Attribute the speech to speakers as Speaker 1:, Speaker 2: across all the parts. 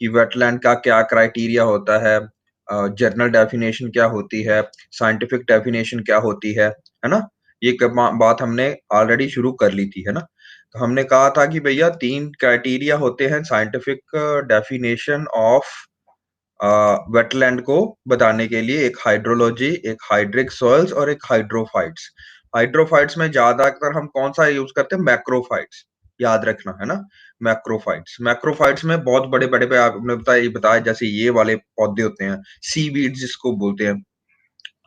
Speaker 1: कि वेटलैंड का क्या क्राइटेरिया होता है, जर्नल डेफिनेशन क्या होती है, साइंटिफिक डेफिनेशन क्या होती है ना? ये बात हमने ऑलरेडी शुरू कर ली थी, है ना? तो हमने कहा था कि भैया 3 क्राइटेरिया होते हैं साइंटिफिक डेफिनेशन ऑफ वेटलैंड को बताने के लिए, एक हाइड्रोलॉजी, एक हाइड्रिक सॉइल्स और एक हाइड्रोफाइट्स। हाइड्रोफाइट्स में ज्यादातर हम कौन सा यूज करते हैं? मैक्रोफाइट्स, याद रखना, है ना? मैक्रोफाइट्स में बहुत बड़े बड़े पे आपने बताया जैसे ये वाले पौधे होते हैं, सीवीड्स जिसको बोलते हैं,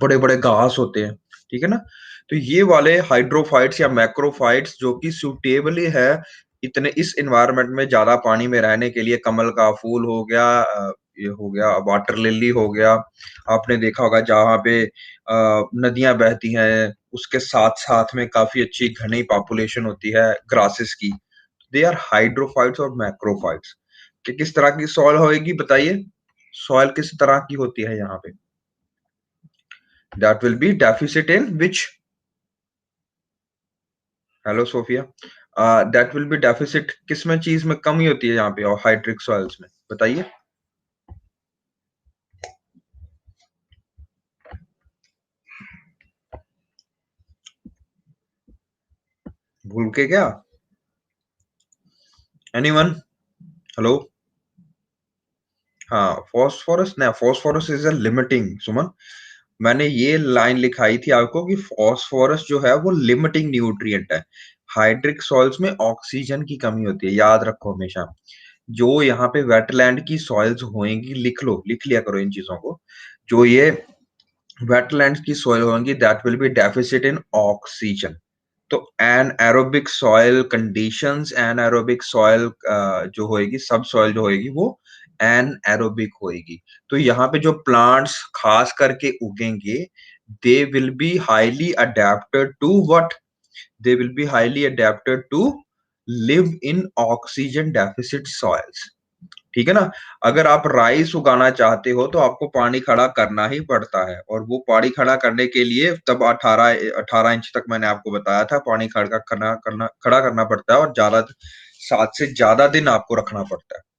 Speaker 1: बड़े बड़े घास होते हैं, ठीक है ना? तो ये वाले हाइड्रोफाइट्स या मैक्रोफाइट्स जो कि सुटेबली है इतने इस एनवायरनमेंट में ज्यादा पानी में रहने के लिए, कमल का फूल हो गया, ये हो गया वाटर लिली हो गया, आपने देखा होगा जहाँ पे नदियां बहती हैं उसके साथ साथ में काफी अच्छी घनी पॉपुलेशन होती है ग्रासेस की, दे आर हाइड्रोफाइट्स और मैक्रोफाइट्स। कि किस तरह की सॉइल होएगी बताइए? सॉइल किस तरह की होती है यहाँ पे? That will be deficit in which? Hello Sophia, that will be deficit किस में, चीज में कमी होती है यहाँ पे और हाइड्रिक सॉइल्स में, बताइए? भूल के क्या? एनीवन? हेलो? हाँ, फॉस्फोरस ना, फॉस्फोरस इज अ लिमिटिंग, सुमन, मैंने ये लाइन लिखाई थी आपको कि फॉस्फोरस जो है वो लिमिटिंग न्यूट्रिएंट है। हाइड्रिक सॉइल्स में ऑक्सीजन की कमी होती है, याद रखो हमेशा। जो यहाँ पे वेटलैंड की सॉइल्स होंगी, लिख लो, लिख लिया करो इन चीजों को। जो ये वेटलैंड्स की सॉइल होंगी that will be deficit in oxygen. तो anaerobic soil conditions, anaerobic soil जो होएगी, सब सॉइल जो होएगी वो एनएरोबिक होएगी। तो यहाँ पे जो प्लांट्स खास करके उगेंगे, they will be highly adapted to what? They will be highly adapted to live in oxygen deficit soils, ठीक है ना? अगर आप राइस उगाना चाहते हो तो आपको पानी खड़ा करना ही पड़ता है, और वो पानी खड़ा करने के लिए तब 18 इंच तक मैंने आपको बताया था पानी खड़ा करना पड़ता है, और ज्यादा 7 से ज्यादा दिन आपको रखना पड़ता है।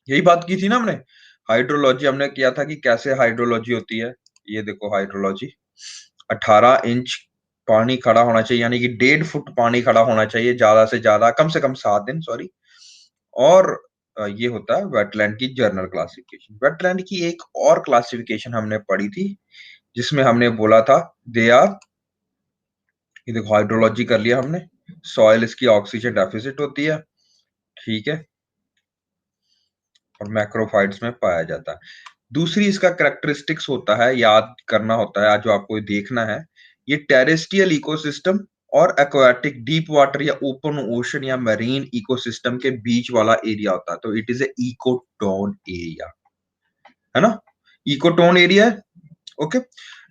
Speaker 1: यही बात की थी ना हमने, हाइड्रोलॉजी हमने किया था कि कैसे हाइड्रोलॉजी होती है। ये देखो हाइड्रोलॉजी, 18 इंच पानी खड़ा होना चाहिए, यानी कि 1.5 फुट पानी खड़ा होना चाहिए, ज्यादा से ज्यादा, कम से कम 7 दिन, सॉरी। और ये होता है वेटलैंड की जर्नल क्लासिफिकेशन। वेटलैंड की एक और क्लासिफिकेशन हमने पढ़ी थी जिसमें हमने बोला था दे आर, ये देखो हाइड्रोलॉजी कर लिया हमने, सॉइल इसकी ऑक्सीजन डेफिसिट होती है, ठीक है, और मैक्रोफाइट्स में पाया जाता है। दूसरी इसका कैरेक्टरिस्टिक्स होता है, याद करना होता है, आज जो आपको देखना है, ये टेरेस्ट्रियल इकोसिस्टम और एक्वाटिक डीप वाटर या ओपन ओशन या मरीन इकोसिस्टम के बीच वाला एरिया होता है। तो it is a ecotone area, है ना? इकोटोन एरिया है, okay.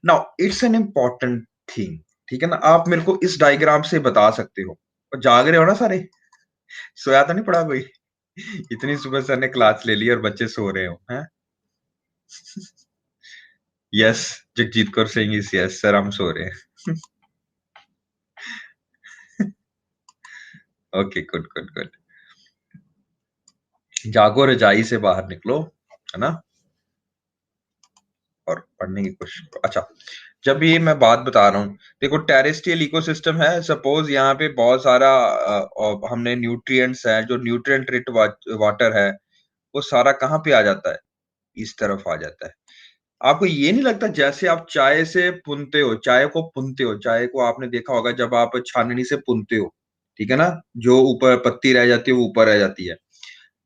Speaker 1: Now it's an important thing, ठीक है ना? आप मेरे को इस डायग्राम से बता सकते हो, और जाग रहे हो ना सारे? सोया तो नहीं पड़ा कोई? इतनी सुबह सर ने क्लास ले ली और बच्चे सो रहे हो, हैं? Yes, Jagjit Kaur Singh is yes sir, हम सो रहे हैं। Okay, good good good. जागो, रजाई से बाहर निकलो, है ना? और पढ़ने की कोशिश करो। अच्छा, जब ये मैं बात बता रहा हूँ, देखो टेरेस्ट्रियल इकोसिस्टम है, सपोज यहाँ पे बहुत सारा और हमने न्यूट्रिएंट्स है, जो न्यूट्रिएंट रिच वाटर है, वो सारा कहाँ पे आ जाता है? इस तरफ आ जाता है। आपको ये नहीं लगता जैसे आप चाय से पुनते हो, चाय को पुनते हो, चाय को आपने देखा होगा जब आप छाननी से पुनते हो, ठीक है ना? जो ऊपर पत्ती रह जाती है वो ऊपर रह जाती है।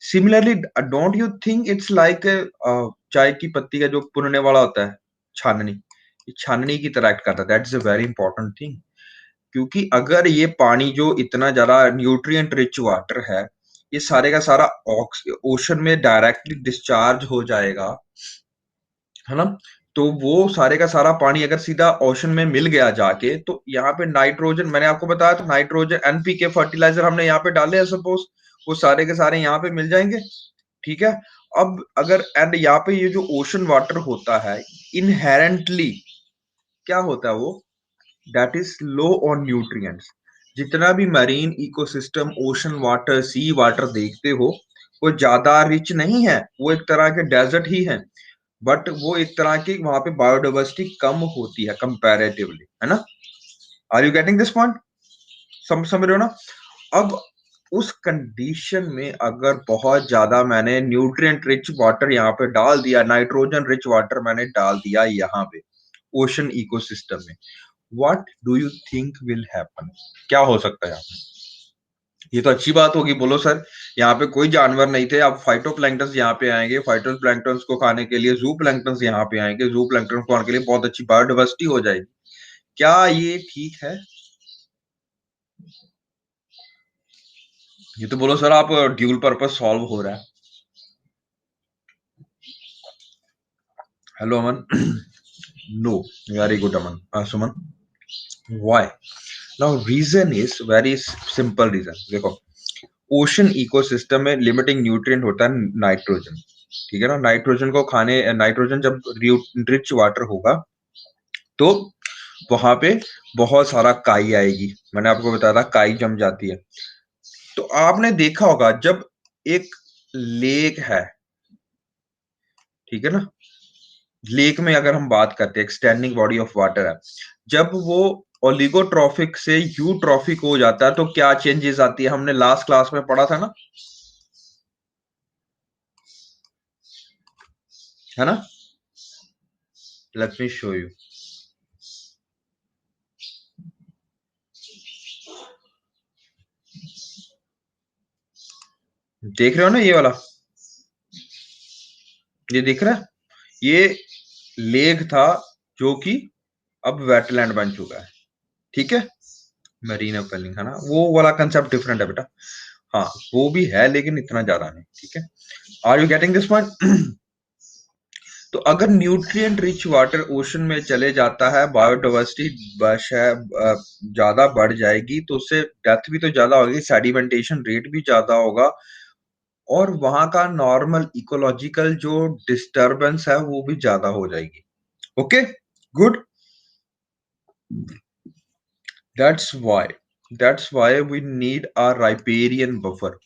Speaker 1: Similarly, don't you think it's like चाय की पत्ती का जो पुनने वाला होता है, छाननी, ये छाननी की तरह एक्ट करता है। That's a very important thing, क्योंकि अगर ये पानी जो इतना ज्यादा न्यूट्रिएंट रिच वाटर है, ये सारे का सारा ओशन में डायरेक्टली डिस्चार्ज हो जाएगा, है ना? तो वो सारे का सारा पानी अगर सीधा ओशन में मिल गया जाके, तो यहाँ पे नाइट्रोजन, मैंने आपको बताया था, नाइट्रोजन एनपीके फर्टिलाइजर हमने यहाँ पे डाले हैं, सपोज वो सारे के सारे यहाँ पे मिल जाएंगे, ठीक है? अब अगर एंड यहाँ पे ये जो ओशन वाटर होता है, इनहेरेंटली क्या होता है वो? That is low on nutrients. जितना भी मरीन इकोसिस्टम, ओशन वाटर, सी वाटर देखते हो, वो ज्यादा रिच नहीं है, वो एक तरह के डेजर्ट ही है, बट वो एक तरह की वहां पे बायोडाइवर्सिटी कम होती है कंपैरेटिवली, है ना? Are you getting this point? समझ रहे हो ना? अब उस कंडीशन में अगर बहुत ज्यादा मैंने न्यूट्रिएंट रिच वाटर यहाँ पे डाल दिया, नाइट्रोजन रिच वाटर मैंने डाल दिया यहाँ पे ओशन इकोसिस्टम में, what do you think will happen? क्या हो सकता है यहाँ पे? ये तो अच्छी बात होगी, बोलो सर। यहाँ पे कोई जानवर नहीं थे, अब फाइटोप्लैंक्टन्स यहाँ पे आएंगे, फाइटोप्लैंक्टन्स को खाने के लिए जू प्लैंक्टन्स यहाँ पे आएंगे, जू प्लैंक्टन्स को खाने के लिए बहुत अच्छी बायोडाइवर्सिटी हो जाएगी। क्या ये ठीक है? ये तो बोलो सर, आप ड्यूल पर्पस सॉल्व हो रहा है। Hello Aman. No, very good Aman, Suman. Why? Now reason is very simple reason. देखो, ओशन इकोसिस्टम में लिमिटिंग न्यूट्रिएंट होता है नाइट्रोजन, ठीक है ना? नाइट्रोजन को खाने, नाइट्रोजन जब रिच वाटर होगा तो वहां पे बहुत सारा काई आएगी, मैंने आपको बताया था काई जम जाती है। तो आपने देखा होगा जब एक लेक है, ठीक है ना, लेक में अगर हम बात करते हैं, एक्सटेंडिंग बॉडी ऑफ वाटर है, जब वो ओलिगोट्रॉफिक से यूट्रॉफिक हो जाता है तो क्या चेंजेस आती है? हमने लास्ट क्लास में पढ़ा था ना, है ना? Let me show you. देख रहे हो ना ये वाला? ये दिख रहा है? ये लेक था जो कि अब वेटलैंड बन चुका है, ठीक है? मरीन अपलिंग, है ना? वो वाला कंसेप्ट डिफरेंट है बेटा। हाँ, वो भी है लेकिन इतना ज्यादा नहीं, ठीक है? Are you getting this point? तो अगर न्यूट्रिएंट रिच वाटर ओशन में चले जाता है, बायोडाइवर्सिटी बश है ज्यादा बढ़ जाएगी, तो उससे डेथ भी तो ज्यादा होगी, सेडिमेंटेशन रेट भी ज्यादा होगा, और वहां का नॉर्मल इकोलॉजिकल जो डिस्टरबेंस है वो भी ज्यादा हो जाएगी। Okay, good. That's why that's why we need a riparian buffer.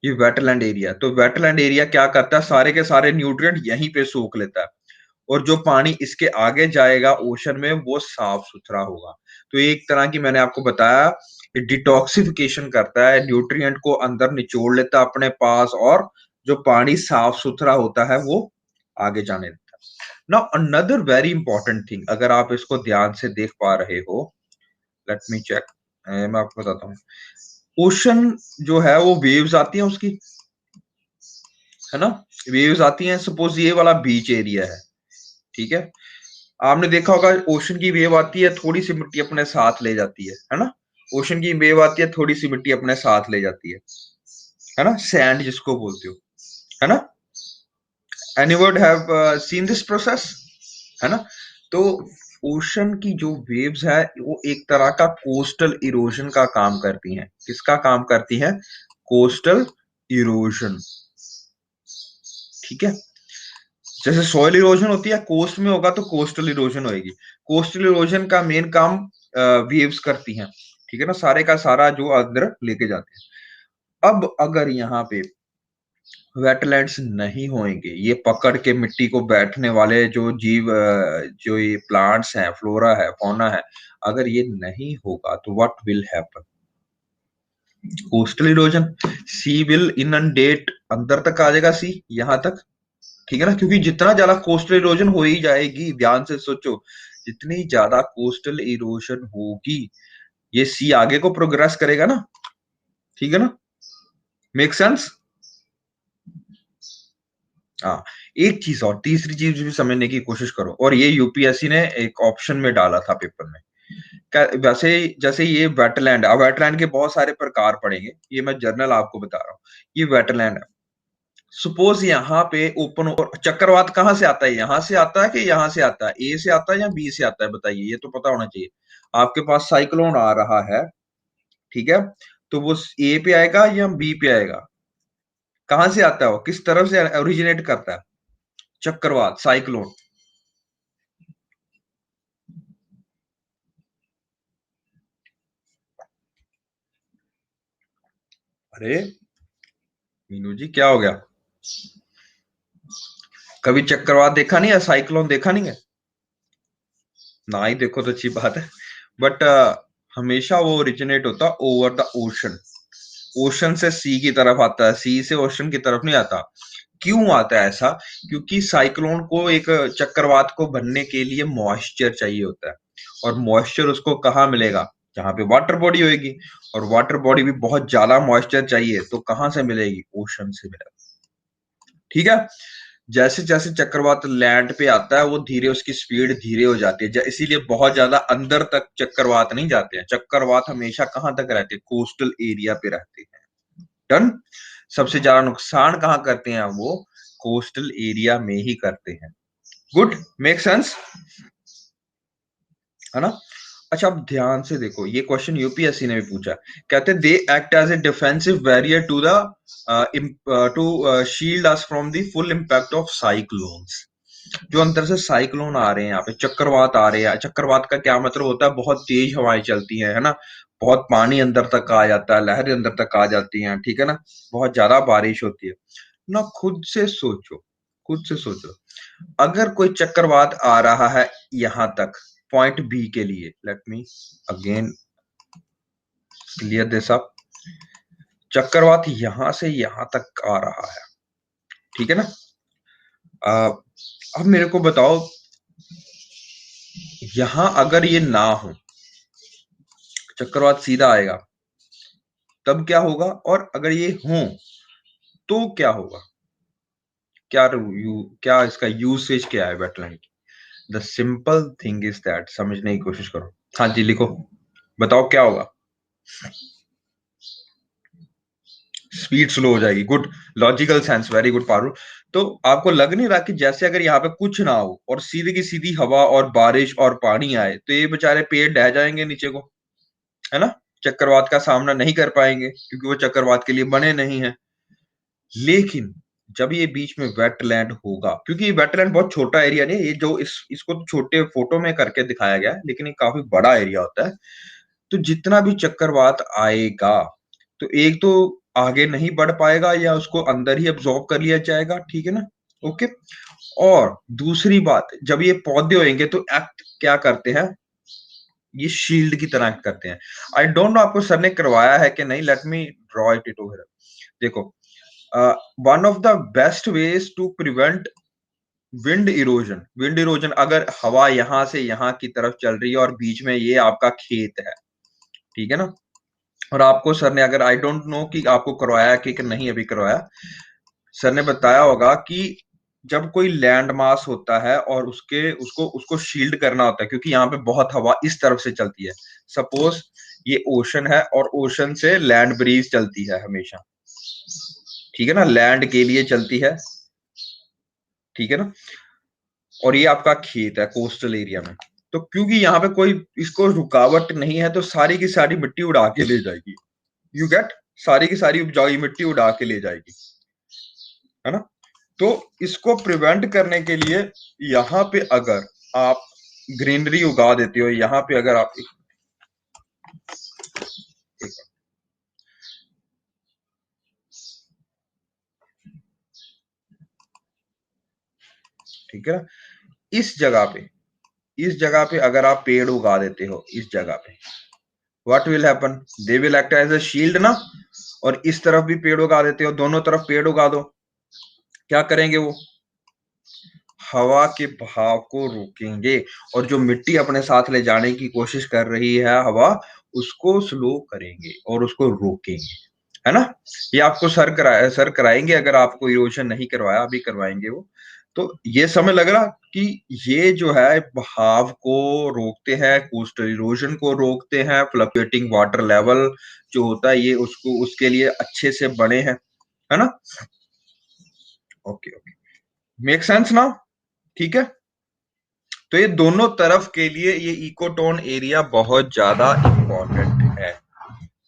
Speaker 1: ये वेटलैंड एरिया, तो वेटलैंड एरिया क्या करता है? सारे के सारे न्यूट्रिएंट यहीं पे सोख लेता है, और जो पानी इसके आगे जाएगा ओशन में वो साफ सुथरा होगा। तो एक तरह की मैंने आपको बताया, डिटॉक्सिफिकेशन करता है, न्यूट्रिएंट को अंदर निचोड़ लेता है अपने पास, और जो पानी साफ सुथरा होता है वो आगे जाने देता है। Now another very important thing, अगर आप इसको ध्यान से देख पा रहे हो, लेट मी चेक, मैं आपको बताता हूँ। ओशन जो है वो वेव्स आती हैं उसकी, है ना? वेव्स आती हैं, सपोज ये वाला बीच एरिया है, ठीक है? आपने देखा होगा ओशन की वेव आती है, थोड़ी सी मिट्टी अपने साथ ले जाती है ना? ओशन की वेव आती है, थोड़ी सी मिट्टी अपने साथ ले जाती है ना? सैंड जिसको बोलते हो, है ना? Any word have seen this process, है ना? तो ओशन की जो वेव्स है वो एक तरह का कोस्टल इरोजन का काम करती हैं। किसका काम करती हैं? कोस्टल इरोजन, ठीक है? जैसे सॉइल इरोजन होती है, कोस्ट में होगा तो कोस्टल इरोजन होगी। कोस्टल इरोजन का मेन काम वेव्स करती हैं, ठीक है ना? सारे का सारा जो अंदर लेके जाते हैं। अब अगर यहाँ पे वेटलैंड्स नहीं होंगे, ये पकड़ के मिट्टी को बैठने वाले जो जीव, जो ये प्लांट्स हैं, फ्लोरा है, फौना है, अगर ये नहीं होगा तो what will happen? Coastal erosion, sea will inundate, अंदर तक आ जाएगा सी, यहां तक, ठीक है ना? क्योंकि जितना ज्यादा कोस्टल इरोजन हो ही जाएगी, ध्यान से सोचो, जितनी ज्यादा कोस्टल इरोजन होगी, ये सी आगे को प्रोग्रेस करेगा ना, ठीक है ना? Make sense? हाँ। एक चीज और, तीसरी चीज भी समझने की कोशिश करो, और ये यूपीएससी ने एक ऑप्शन में डाला था पेपर में। वैसे जैसे ये वेटलैंड, अब वेटलैंड के बहुत सारे प्रकार पड़ेंगे, ये मैं जर्नल आपको बता रहा हूँ। ये वेटलैंड है, सपोज यहाँ पे ओपन, और चक्रवात कहाँ से आता है? यहाँ से आता है कि यहाँ से आता है? ए से आता है या बी से आता है? बताइए, ये तो पता होना चाहिए। आपके पास साइक्लोन आ रहा है, ठीक है? तो वो ए पे आएगा या बी पे आएगा? कहां से आता है वो? किस तरफ से ओरिजिनेट करता है चक्रवात, साइक्लोन? अरे मीनू जी क्या हो गया? कभी चक्रवात देखा नहीं है, साइक्लोन देखा नहीं है? ना ही देखो तो अच्छी बात है। बट हमेशा वो ओरिजिनेट होता ओवर द ओशन। ओशन से सी की तरफ आता है, सी से ओशन की तरफ नहीं आता। क्यों आता है ऐसा? क्योंकि साइक्लोन को, एक चक्रवात को बनने के लिए मॉइस्चर चाहिए होता है। और मॉइस्चर उसको कहाँ मिलेगा? जहां पे वाटर बॉडी होगी। और वाटर बॉडी भी बहुत ज्यादा मॉइस्चर चाहिए, तो कहां से मिलेगी? ओशन से मिलेगा। ठीक है। जैसे जैसे चक्रवात लैंड पे आता है, वो धीरे, उसकी स्पीड धीरे हो जाती है, इसीलिए बहुत ज्यादा अंदर तक चक्रवात नहीं जाते हैं। चक्रवात हमेशा कहां तक रहते हैं? कोस्टल एरिया पे रहते हैं। डन। सबसे ज्यादा नुकसान कहां करते हैं वो? कोस्टल एरिया में ही करते हैं। गुड, मेक सेंस, है ना? अच्छा, अब ध्यान से देखो, ये क्वेश्चन यूपीएससी ने भी पूछा। कहते they act as a defensive barrier to the to shield us from the full impact of cyclones. जो अंदर से साइक्लोन आ रहे हैं, यहाँ पे चक्रवात आ रहे हैं। चक्रवात का क्या मतलब होता है? बहुत तेज हवाएं चलती हैं, है ना? बहुत पानी अंदर तक आ जाता है, लहरें अंदर तक आ जाती हैं, ठीक है ना? बहुत ज्यादा बारिश होती है ना। खुद से सोचो, खुद से सोचो, अगर कोई चक्रवात आ रहा है यहां तक, पॉइंट बी के लिए, let me again clear this up. चक्रवात यहां से यहां तक आ रहा है, ठीक है ना? अब मेरे को बताओ, यहां अगर ये ना हो, चक्रवात सीधा आएगा, तब क्या होगा? और अगर ये हो तो क्या होगा? क्या इसका यूसेज क्या है वेटलैंड की? The simple thing is that, समझने की कोशिश करो। हाँ जी, लिखो, बताओ क्या होगा? स्पीड स्लो हो जाएगी। Good, logical sense, very good Parul. तो आपको लग नहीं रहा कि जैसे अगर यहाँ पे कुछ ना हो और सीधी की सीधी हवा और बारिश और पानी आए, तो ये बेचारे पेड़ ढह जाएंगे नीचे को, है ना? चक्रवात का सामना नहीं कर पाएंगे, क्योंकि वो चक्रवात के लिए बने नहीं है। लेकिन जब ये बीच में वेटलैंड होगा, क्योंकि ये वेटलैंड बहुत छोटा एरिया नहीं है, ये जो इसको तो छोटे फोटो में करके दिखाया गया है, लेकिन ये काफी बड़ा एरिया होता है। तो जितना भी चक्रवात आएगा, तो एक तो आगे नहीं बढ़ पाएगा, या उसको अंदर ही अब्सॉर्ब कर लिया जाएगा, ठीक है ना? ओके। और दूसरी बात, जब ये पौधे होंगे तो एक्ट क्या करते हैं? ये शील्ड की तरह एक्ट करते हैं। आई डोंट नो आपको सर ने करवाया है कि नहीं, let me draw it over. देखो, one of the best ways to prevent wind erosion, wind erosion, अगर हवा यहां से यहां की तरफ चल रही है और बीच में ये आपका खेत है, ठीक है ना? और आपको सर ने, अगर आई डोंट नो कि आपको करवाया कि नहीं अभी करवाया, सर ने बताया होगा कि जब कोई लैंड मास होता है और उसके उसको उसको शील्ड करना होता है, क्योंकि यहाँ पे बहुत हवा इस तरफ से चलती है। सपोज ये ओशन है और ओशन से लैंड ब्रीज चलती है हमेशा, ठीक है ना? लैंड के लिए चलती है, ठीक है ना? और ये आपका खेत है कोस्टल एरिया में। तो क्योंकि यहाँ पे कोई इसको रुकावट नहीं है, तो सारी की सारी मिट्टी उड़ा के ले जाएगी। You get? सारी की सारी उपजाऊ मिट्टी उड़ा के ले जाएगी, है ना? तो इसको प्रिवेंट करने के लिए यहाँ पे अगर आप ग्रीनरी उगा देते हो, यहाँ पे अगर आप ठीक है ना, इस जगह पे अगर आप पेड़ उगा देते हो, इस जगह पे what will happen? They will act as a shield ना। और इस तरफ भी पेड़ उगा देते हो, दोनों तरफ पेड़ उगा दो, क्या करेंगे वो? हवा के बहाव को रोकेंगे। और जो मिट्टी अपने साथ ले जाने की कोशिश कर रही है हवा, उसको स्लो करेंगे और उसको रोकेंगे, है ना? ये आपको सर कराएंगे, अगर आपको इरोजन नहीं करवाया, अभी करवाएंगे वो। तो ये समय लग रहा कि ये जो है बहाव को रोकते हैं, कोस्टल इरोजन को रोकते हैं, फ्लक्चुएटिंग वाटर लेवल जो होता है, ये उसको उसके लिए अच्छे से बने हैं, है ना? ओके ओके, मेक सेंस ना? ठीक है। तो ये दोनों तरफ के लिए ये इकोटोन एरिया बहुत ज्यादा इंपॉर्टेंट है,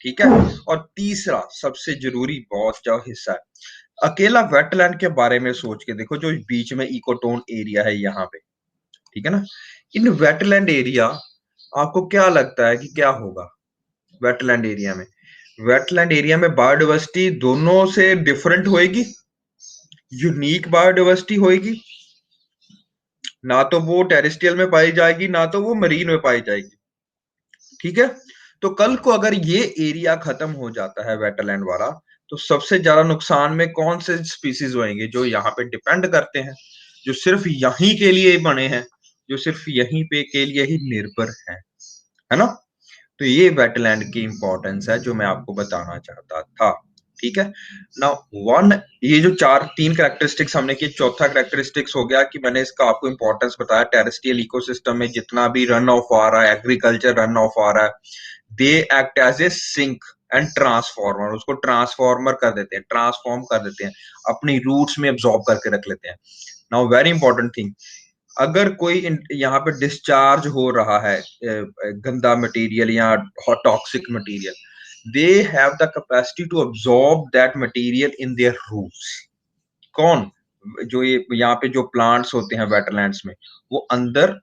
Speaker 1: ठीक है? और तीसरा सबसे जरूरी बहुत जो हिस्सा है, अकेला वेटलैंड के बारे में सोच के देखो, जो बीच में इकोटोन एरिया है यहाँ पे, ठीक है ना? इन वेटलैंड एरिया, आपको क्या लगता है कि क्या होगा वेटलैंड एरिया में? वेटलैंड एरिया में बायोडाइवर्सिटी दोनों से डिफरेंट होएगी, यूनिक बायोडाइवर्सिटी होएगी, ना तो वो टेरेस्ट्रियल में पाई जाएगी ना तो वो मरीन में पाई जाएगी। ठीक है, तो कल को अगर ये एरिया खत्म हो जाता है वेटलैंड वाला, तो सबसे ज्यादा नुकसान में कौन से स्पीसीज होंगे? जो यहाँ पे डिपेंड करते हैं, जो सिर्फ यहीं के लिए बने हैं, जो सिर्फ यहीं पे के लिए ही निर्भर है ना? तो ये वेटलैंड की इंपॉर्टेंस है जो मैं आपको बताना चाहता था। ठीक है ना? वन, ये जो तीन कैरेक्टरिस्टिक्स हमने की, चौथा कैरेक्टरिस्टिक्स हो गया कि मैंने इसका आपको इंपॉर्टेंस बताया, टेरेस्ट्रियल इकोसिस्टम में जितना भी रन ऑफ आ रहा है, एग्रीकल्चर रन ऑफ आ रहा है, they act as a sink and transformer, उसको ट्रांसफॉर्मर कर देते हैं, ट्रांसफॉर्म कर देते हैं, अपनी रूट्स में एब्जॉर्ब करके रख लेते हैं। नाउ वेरी इंपॉर्टेंट थिंग, अगर कोई यहाँ पे डिस्चार्ज हो रहा है गंदा मटेरियल या toxic material, they have the capacity to absorb that material in their roots. कौन? जो ये यहाँ पे जो प्लांट्स होते हैं वेटलैंड्स में, वो अंदर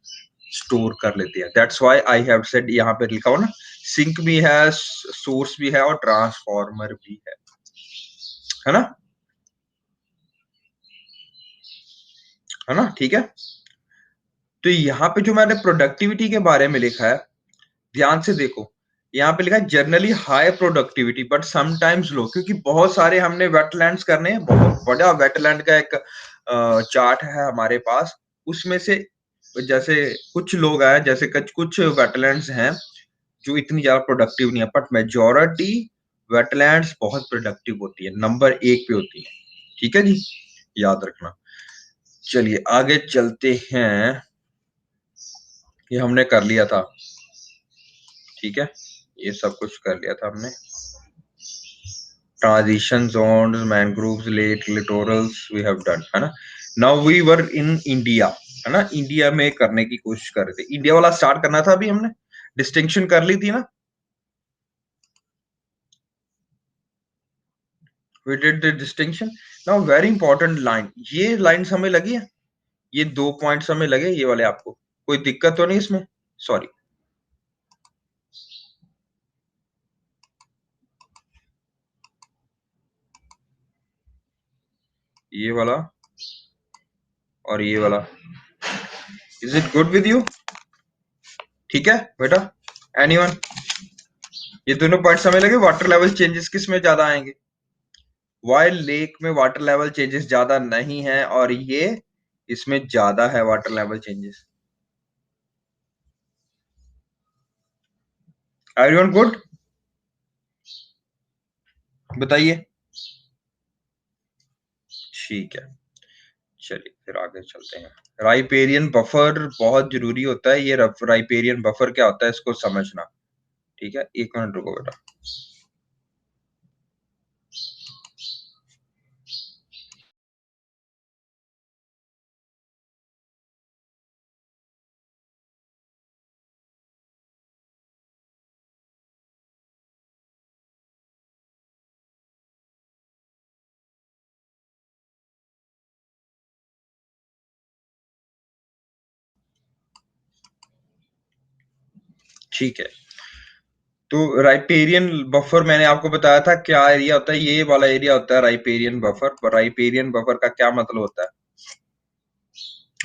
Speaker 1: स्टोर कर लेते हैं। That's why I have said, यहाँ पे लिखा हो ना, सिंक भी है, सोर्स भी है और ट्रांसफॉर्मर भी है ना? है ना? ठीक है, तो यहाँ पे जो मैंने प्रोडक्टिविटी के बारे में लिखा है, ध्यान से देखो, यहाँ पे लिखा है generally high productivity but sometimes low, क्योंकि बहुत सारे हमने वेटलैंड्स करने हैं, बहुत बड़ा वेटलैंड का एक चार्ट है हमारे पास, उसमें से जैसे कुछ लोग आए, जैसे कुछ वेटलैंड्स हैं जो इतनी ज्यादा प्रोडक्टिव नहीं है, बट मेजोरिटी वेटलैंड्स बहुत प्रोडक्टिव होती है, नंबर 1 पे होती है। ठीक है जी, याद रखना। चलिए आगे चलते हैं, ये हमने कर लिया था। ठीक है, ये सब कुछ कर लिया था हमने, transition zones, mangroves, lake, littorals we have done, है ना? Now we were in India, है ना? इंडिया में करने की कोशिश कर रहे थे, इंडिया वाला स्टार्ट करना था, अभी हमने डिस्टिंक्शन कर ली थी ना, we did the distinction. Now very important line, ये लाइन हमें लगी है, ये 2 पॉइंट्स हमें लगे, ये वाले आपको कोई दिक्कत तो नहीं इसमें? सॉरी, ये वाला और ये वाला, is it good with you? ठीक है बेटा, एनीवन? ये दोनों पॉइंट्स हमें लगे, वाटर लेवल चेंजेस किस में ज्यादा आएंगे? वाइल्ड लेक में वाटर लेवल चेंजेस ज्यादा नहीं है, और ये इसमें ज्यादा है water level changes. Everyone good? बताइए। ठीक है, चलिए फिर आगे चलते हैं। राइपेरियन बफर बहुत जरूरी होता है, ये राइपेरियन बफर क्या होता है इसको समझना। ठीक है, 1 मिनट रुको बेटा। ठीक है, तो राइपेरियन बफर मैंने आपको बताया था क्या एरिया होता है, ये वाला एरिया होता है राइपेरियन बफर। राइपेरियन बफर का क्या मतलब होता है?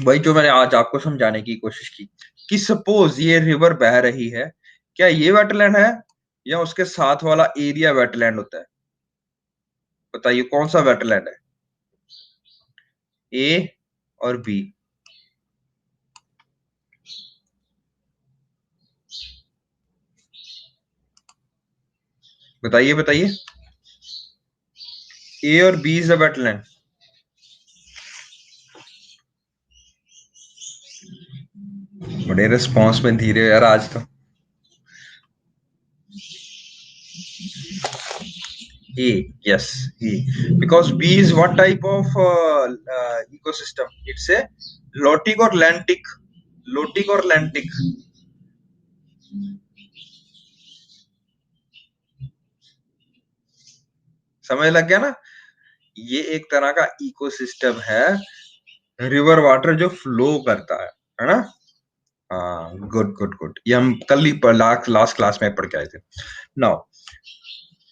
Speaker 1: वही जो मैंने आज आपको समझाने की कोशिश की, कि सपोज ये रिवर बह रही है, क्या ये वेटलैंड है या उसके साथ वाला एरिया वेटलैंड होता है? बताइए कौन सा वेटलैंड है, ए और बी? बताइए बताइए, ए और बी इज अ वेटलैंड। बड़े रिस्पॉन्स में धीरे यार आज तो। A, yes, A. Because B is what type of ecosystem? It's a lotic or lentic. Lotic or lentic. समझ लग गया ना? ये एक तरह का इकोसिस्टम है, रिवर वाटर जो फ्लो करता है ना? हाँ, गुड गुड गुड, ये हम कल ही लास्ट क्लास में पढ़ के आए थे। नाउ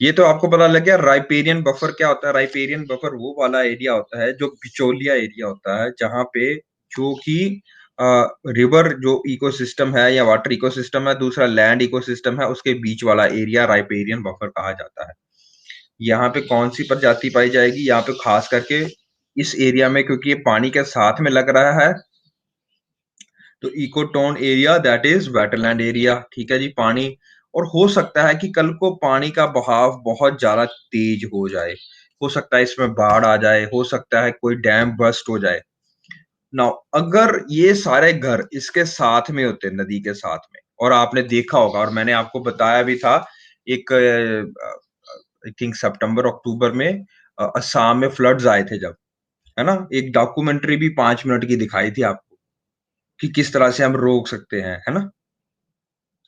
Speaker 1: ये तो आपको पता लग गया राइपेरियन बफर क्या होता है। राइपेरियन बफर वो वाला एरिया होता है जो बिचौलिया एरिया होता है, जहां पे जो कि रिवर जो इकोसिस्टम है या वाटर इकोसिस्टम है, दूसरा लैंड इकोसिस्टम है, उसके बीच वाला एरिया राइपेरियन बफर कहा जाता है। यहाँ पे कौन सी प्रजाति पाई जाएगी, यहाँ पे खास करके इस एरिया में, क्योंकि ये पानी के साथ में लग रहा है, तो ecotone area that is wetland area. ठीक है जी, पानी, और हो सकता है कि कल को पानी का बहाव बहुत ज्यादा तेज हो जाए, हो सकता है इसमें बाढ़ आ जाए, हो सकता है कोई डैम बस्ट हो जाए। नाउ अगर ये सारे घर इसके साथ में होते, नदी के साथ में, और आपने देखा होगा और मैंने आपको बताया भी था, एक आई थिंक सितंबर अक्टूबर में असम में फ्लड्स आए थे जब, है ना, एक डॉक्यूमेंट्री भी 5 मिनट की दिखाई थी आपको कि किस तरह से हम रोक सकते हैं, है ना,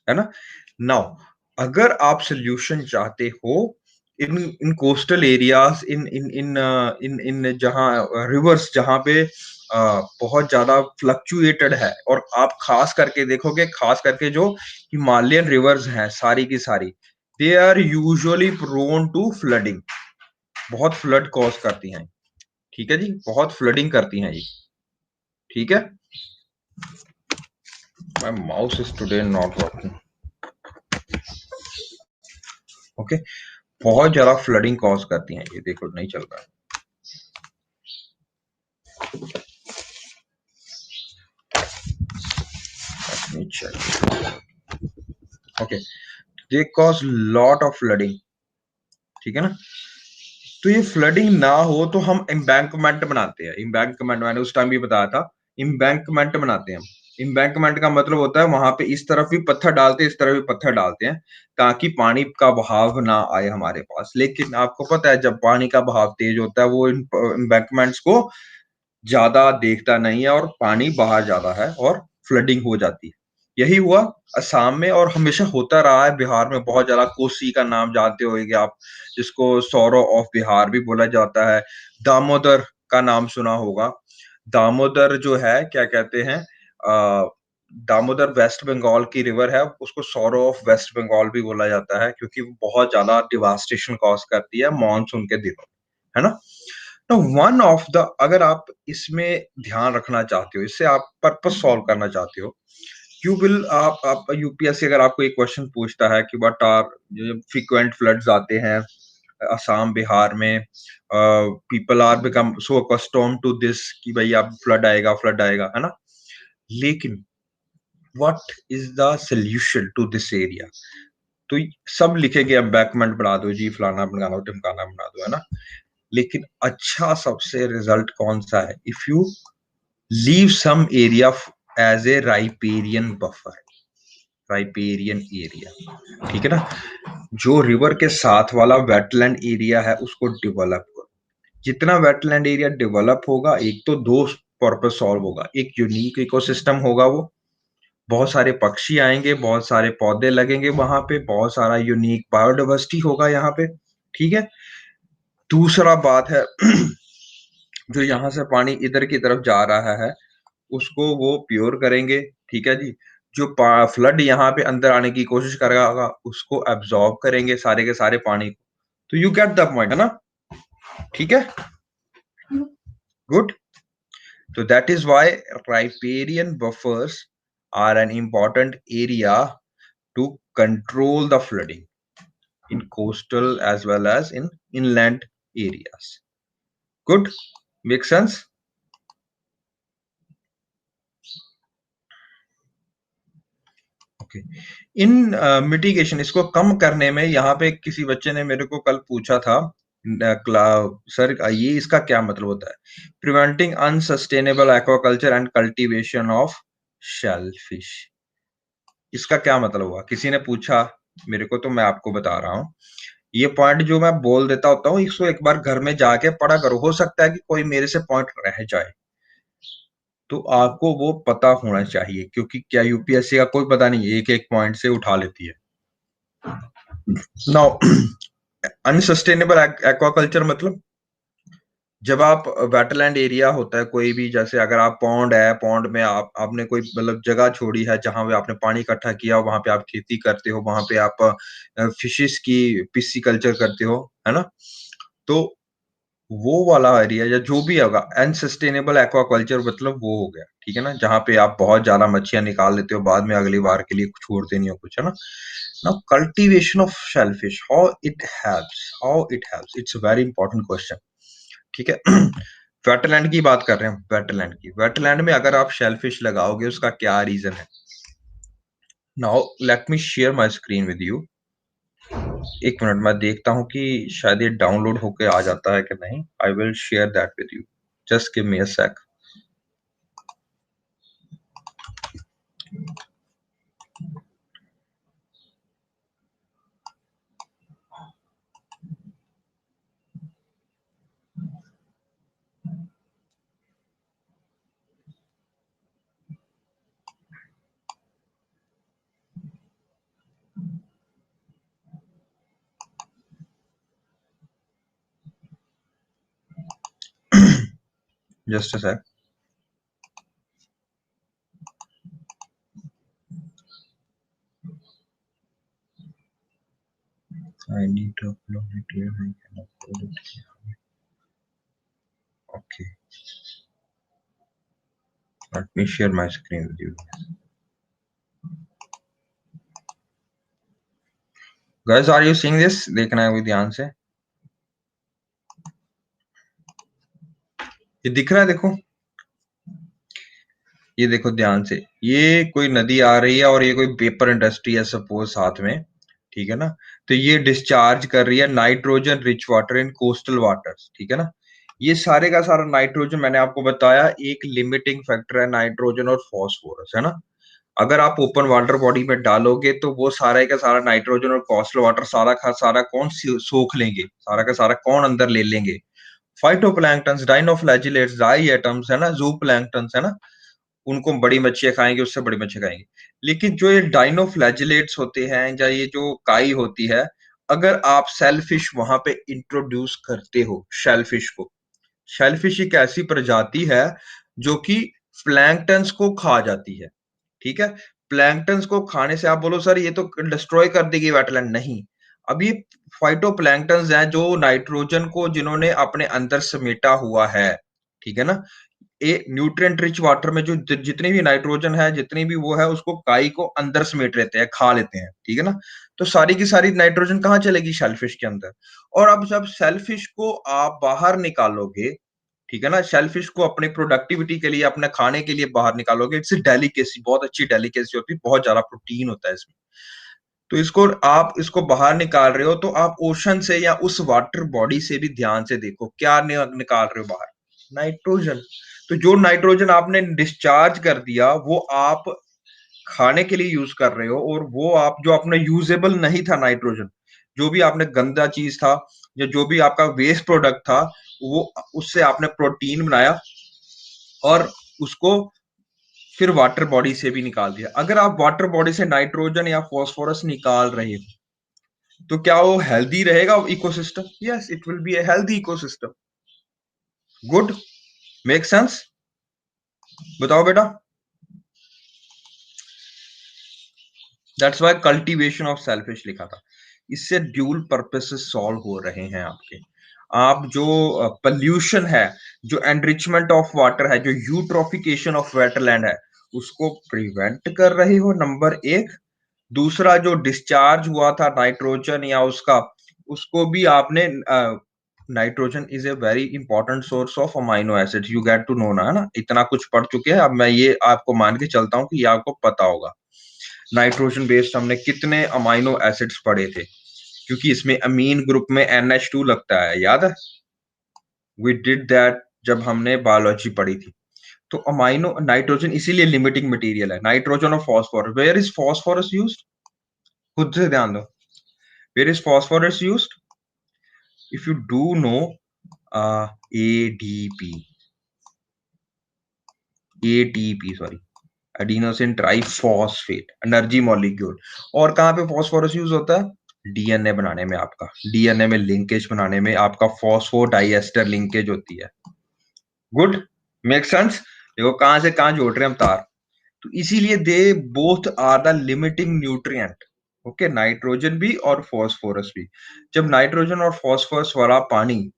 Speaker 1: है ना। नाउ अगर आप सोल्यूशन चाहते हो इन इन कोस्टल एरियाज, इन इन इन इन इन जहां रिवर्स, जहां पे बहुत ज्यादा फ्लक्चुएटेड है, और आप खास करके देखोगे, खास करके जो हिमालयन रिवर्स हैं सारी की सारी, they are usually prone to flooding, बहुत फ्लड कॉज करती हैं। ठीक है जी, बहुत फ्लडिंग करती हैं ये। ठीक है, my mouse is today not working. Okay, बहुत ज्यादा फ्लडिंग कॉज करती हैं ये, देखो नहीं चल रहा है। Okay, they cause lot of flooding. ठीक है ना, तो ये फ्लडिंग ना हो तो हम एम्बैंकमेंट बनाते हैं। एम्बैंकमेंट मैंने उस टाइम भी बताया था, एम्बैंकमेंट बनाते हैं हम। एम्बैंकमेंट का मतलब होता है वहां पे इस तरफ भी पत्थर डालते हैं, इस तरफ भी पत्थर डालते हैं, ताकि पानी का बहाव ना आए हमारे पास। लेकिन आपको पता है जब पानी का बहाव तेज होता है, वो एम्बैंकमेंट्स को ज्यादा देखता नहीं है, और पानी बाहर जाता है और फ्लडिंग हो जाती है। यही हुआ असम में, और हमेशा होता रहा है बिहार में बहुत ज्यादा। कोसी का नाम जानते होंगे आप, जिसको सौरो ऑफ बिहार भी बोला जाता है। दामोदर का नाम सुना होगा। दामोदर जो है, क्या कहते हैं, दामोदर वेस्ट बंगाल की रिवर है, उसको सौरो ऑफ वेस्ट बंगाल भी बोला जाता है, क्योंकि वो बहुत ज्यादा डिवास्टेशन कॉज करती है मानसून के दिनों में, है ना। तो वन ऑफ द, अगर आप इसमें ध्यान रखना चाहते हो, इससे आप पर्पस सॉल्व करना चाहते हो, यू विल, आप यूपीएससी अगर आपको एक क्वेश्चन पूछता है कि व्हाट आर, फ्रीक्वेंट फ्लड्स आते हैं असम बिहार में, people are become so accustomed to this कि भाई अब फ्लड आएगा, है ना। लेकिन what is the solution to this area, तो सब लिखेंगे एम्बैंकमेंट बना दो जी, फलाना बना दो, टिमकाना बना दो, है ना। लेकिन अच्छा सबसे रिजल्ट कौन सा है, if you leave some area as a riparian buffer, riparian area. ठीक है ना, जो रिवर के साथ वाला वेटलैंड एरिया है उसको डेवलप करो। जितना वेटलैंड एरिया डेवलप होगा, एक तो दो पर्पस सॉल्व होगा, एक यूनिक इकोसिस्टम होगा, वो बहुत सारे पक्षी आएंगे, बहुत सारे पौधे लगेंगे वहां पे, बहुत सारा यूनिक बायोडाइवर्सिटी होगा यहाँ पे। ठीक है, दूसरा बात है जो यहाँ से पानी इधर की तरफ जा रहा है उसको वो प्योर करेंगे। ठीक है जी, जो फ्लड यहाँ पे अंदर आने की कोशिश करेगा उसको एब्जॉर्ब करेंगे सारे के सारे पानी को। तो यू गेट द पॉइंट, है ना। ठीक है, good. So that is why riparian buffers are an important area to control the flooding in coastal as well as in inland areas. Good, make sense? Okay, in mitigation, इसको कम करने में, यहाँ पे किसी बच्चे ने मेरे को कल पूछा था, सर ये इसका क्या मतलब होता है, preventing unsustainable aquaculture and cultivation of shellfish, इसका क्या मतलब हुआ, किसी ने पूछा मेरे को, तो मैं आपको बता रहा हूँ। ये पॉइंट जो मैं बोल देता होता हूँ, इसको एक बार घर में जाके पढ़ा करो, हो सकता है कि कोई मेरे से पॉइंट रह जाए, तो आपको वो पता होना चाहिए, क्योंकि क्या यूपीएससी का कोई पता नहीं, एक एक पॉइंट से उठा लेती है। नाउ अनसस्टेनेबल एक्वाकल्चर मतलब जब आप वेटलैंड एरिया होता है कोई भी, जैसे अगर आप पॉन्ड है, पॉन्ड में आपने कोई मतलब जगह छोड़ी है जहाँ पे आपने पानी इकट्ठा किया, वहाँ पे आप खेती करते हो, वहाँ पे आप फिशेस की पिस्सीकल्चर करते हो, है ना? तो वो वाला एरिया या जो भी होगा अनसस्टेनेबल एक्वाकल्चर, मतलब वो हो गया, ठीक है ना? जहाँ पे आप बहुत ज़्यादा मच्छियाँ निकाल लेते हो, बाद में अगली बार के लिए छोड़ते नहीं हो कुछ, है ना? Now cultivation of shellfish, how it helps, it's a very important question, ठीक है? वेटलैंड की बात कर रहे हैं हम, वेटलैंड की। वेटलैंड में अगर आप शेलफिश लगाओगे, उसका क्या रीज़न है? Now let me share my screen with you. एक मिनट, मैं देखता हूँ कि शायद ये डाउनलोड होके आ जाता है कि नहीं। I will share that with you, just give me a sec. Just a sec. I need to upload it here, I can upload it here. Okay, let me share my screen with you. Guys, are you seeing this? देखना है अभी ध्यान से। ये दिख रहा है, देखो। ये देखो ध्यान से, ये कोई नदी आ रही है और ये कोई पेपर इंडस्ट्री है सपोज साथ में, ठीक है ना? तो ये डिस्चार्ज कर रही है nitrogen rich water in coastal waters, ठीक है ना? ये सारे का सारा नाइट्रोजन, मैंने आपको बताया, एक लिमिटिंग फैक्टर है नाइट्रोजन और फॉस्फोरस, है ना? अगर आप ओपन वाटर बॉडी में डालोगे तो वो सारा का सारा नाइट्रोजन और कोस्टल वाटर सारा का सारा कौन सोख लेंगे, सारा का सारा कौन अंदर ले लेंगे? फाइटोप्लैंक्टन्स, डाइनोफ्लैजिलेट्स, डाई एटम्स, है ना? ज़ूप्लैंक्टन्स, है ना? उनको बड़ी मच्छियाँ खाएँगे, उससे बड़ी मच्छियाँ खाएँगे। लेकिन जो ये डाइनोफ्लैजिलेट्स होते हैं या ये जो काई होती है, अगर आप शेलफिश वहाँ पे इंट्रोड्यूस करते हो शेलफिश को, शेलफिश एक ऐसी प्रजाति है जो कि प्लैंक्टन्स को खा जाती है, ठीक है? प्लैंक्टन्स को खाने से आप बोलो सर ये तो डिस्ट्रॉय कर देगी वेटलैंड, नहीं। अब ये फाइटोप्लैंक्टन्स हैं जो नाइट्रोजन को जिन्होंने अपने अंदर समेटा हुआ है, ठीक है ना? ये न्यूट्रिएंट रिच वाटर में जो जितनी भी नाइट्रोजन है, जितनी भी वो है, उसको काई को अंदर समेट लेते हैं, खा लेते हैं, ठीक है ना? तो सारी की सारी नाइट्रोजन कहाँ चलेगी? शेलफिश के अंदर। और अब जब शेलफिश को आप बाहर निकालोगे, ठीक है ना? शेलफिश को अपनी प्रोडक्टिविटी के लिए, अपने खाने के लिए बाहर निकालोगे, इट्स अ डेलिकेसी, बहुत अच्छी डेलिकेसी होती है, बहुत ज़्यादा प्रोटीन होता है इसमें। तो इसको आप इसको बाहर निकाल रहे हो, तो आप ओशन से या उस वाटर बॉडी से भी ध्यान से देखो, क्या निकाल रहे हो बाहर? नाइट्रोजन। तो जो नाइट्रोजन आपने डिस्चार्ज कर दिया, वो आप खाने के लिए यूज कर रहे हो, और वो आप जो अपना यूजेबल नहीं था नाइट्रोजन, जो भी आपने गंदा चीज था या जो भी आपका वेस्ट प्रोडक्ट था, वो उससे आपने प्रोटीन बनाया और उसको फिर वाटर बॉडी से भी निकाल दिया। अगर आप वाटर बॉडी से नाइट्रोजन या फास्फोरस निकाल रहे हो, तो क्या वो हेल्दी रहेगा ecosystem? Yes, it will be a healthy ecosystem. Good, make sense? बताओ बेटा। That's why cultivation of shellfish लिखा था। इससे ड्यूल पर्पसेस सॉल्व हो रहे हैं आपके। आप जो पोल्यूशन है, जो एनरिचमेंट ऑफ वाटर है, जो यूट्रोफिकेशन ऑफ वेटलैंड है, उसको प्रिवेंट कर रहे हो, नंबर एक। दूसरा, जो डिस्चार्ज हुआ था नाइट्रोजन या उसका, उसको भी आपने nitrogen is a very important source of amino acids, you get to know ना, है ना? इतना कुछ पढ़ चुके हैं, अब मैं ये आपको मान के चलता हूँ कि ये आपको पता होगा। नाइट्रोजन बेस्ड हमने कितने अमाइनो एसिड्स पढ़े थे, क्योंकि इसमें अमीन ग्रुप में NH2 लगता है, याद है? वी डिड दैट जब हमने बायोलॉजी पढ़ी थी। तो अमाइनो नाइट्रोजन इसीलिए लिमिटिंग मटेरियल है। नाइट्रोजन और phosphorus, where is phosphorus used? खुद से ध्यान दो, where is phosphorus used? If you do know, ADP, ATP sorry, adenosine triphosphate, energy molecule. और कहाँ पे फास्फोरस यूज होता है? डीएनए बनाने में, आपका डीएनए में लिंकेज बनाने में, आपका फॉस्फोडाइएस्टर लिंकेज होती है। Good, make sense? देखो कहां से कहां जोड़ रहे हैं हम तार। तो इसीलिए they both are the limiting nutrient. Okay, nitrogen भी और फॉस्फोरस भी। जब नाइट्रोजन और फॉस्फोरस वाला पानी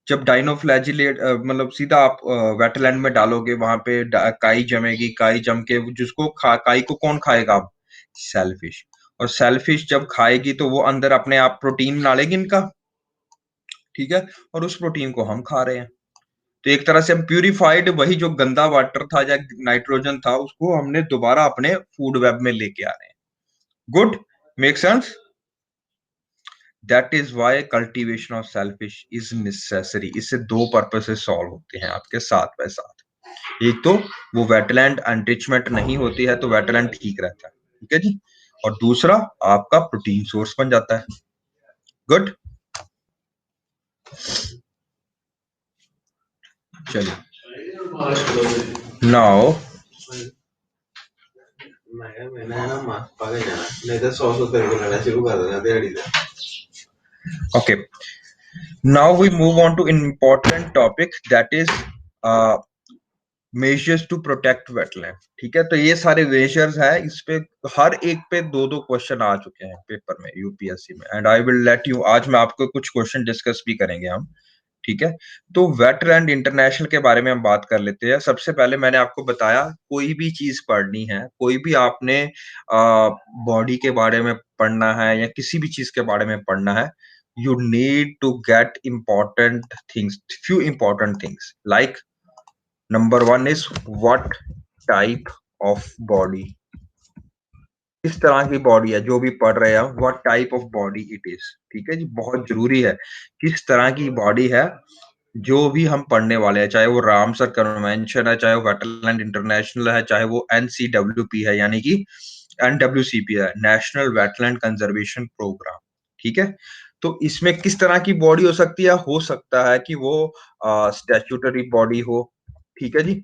Speaker 1: जब डाइनोफ्लैजिलेट मतलब सीधा आप वेटलैंड में डालोगे, वहां पे काई जमेगी, काई जम के जिसको काई को कौन खाएगा अब? सेलफिश। और सेलफिश जब खाएगी तो वो अंदर अपने आप प्रोटीन बना लेगी इनका, ठीक है, और उस प्रोटीन को हम खा रहे हैं। तो एक तरह से हम प्यूरिफाइड, वही जो गंदा वाटर था या नाइट्रोजन था, उसको हमने दोबारा अपने फूड वेब में लेके आ रहे हैं। Good, make sense? That is why cultivation of shellfish is necessary. इससे दो पर्पसेस सॉल्व होते हैं आपके साथ बाय साथ। एक तो वो वेटलैंड एनरिचमेंट नहीं होती है तो वेटलैंड ठीक रहता है, ठीक है जी। और दूसरा आपका प्रोटीन सोर्स बन जाता है। गुड, चलिए now okay, now we move on to important topic that is uh, measures to protect wetland। ठीक है, तो ये सारे measures है, इस पे हर एक पे दो दो क्वेश्चन आ चुके हैं पेपर में, यूपीएससी में, and I will let you, आज मैं आपको कुछ क्वेश्चन डिस्कस भी करेंगे हम। ठीक है, तो वेटलैंड इंटरनेशनल के बारे में हम बात कर लेते हैं। सबसे पहले मैंने आपको बताया, कोई भी चीज पढ़नी है, कोई भी आपने बॉडी के बारे में पढ़ना है या किसी भी चीज के बारे में पढ़ना है, you need to get important things, few important things, like number one is what type of body, किस तरह की बॉडी है जो भी पढ़ रहे हैं, what type of body it is. ठीक है जी, बहुत जरूरी है किस तरह की बॉडी है जो भी हम पढ़ने वाले हैं, चाहे वो रामसर कन्वेंशन है, चाहे वो वेटलैंड इंटरनेशनल है, चाहे वो एनसीडब्ल्यूपी है, यानी कि एनडब्ल्यूसीपी है, नेशनल वेटलैंड कंजर्वेशन प्रोग्राम। ठीक है, तो इसमें किस तरह की बॉडी हो सकती है? हो सकता है कि वो स्टैट्यूटरी बॉडी हो, ठीक है जी,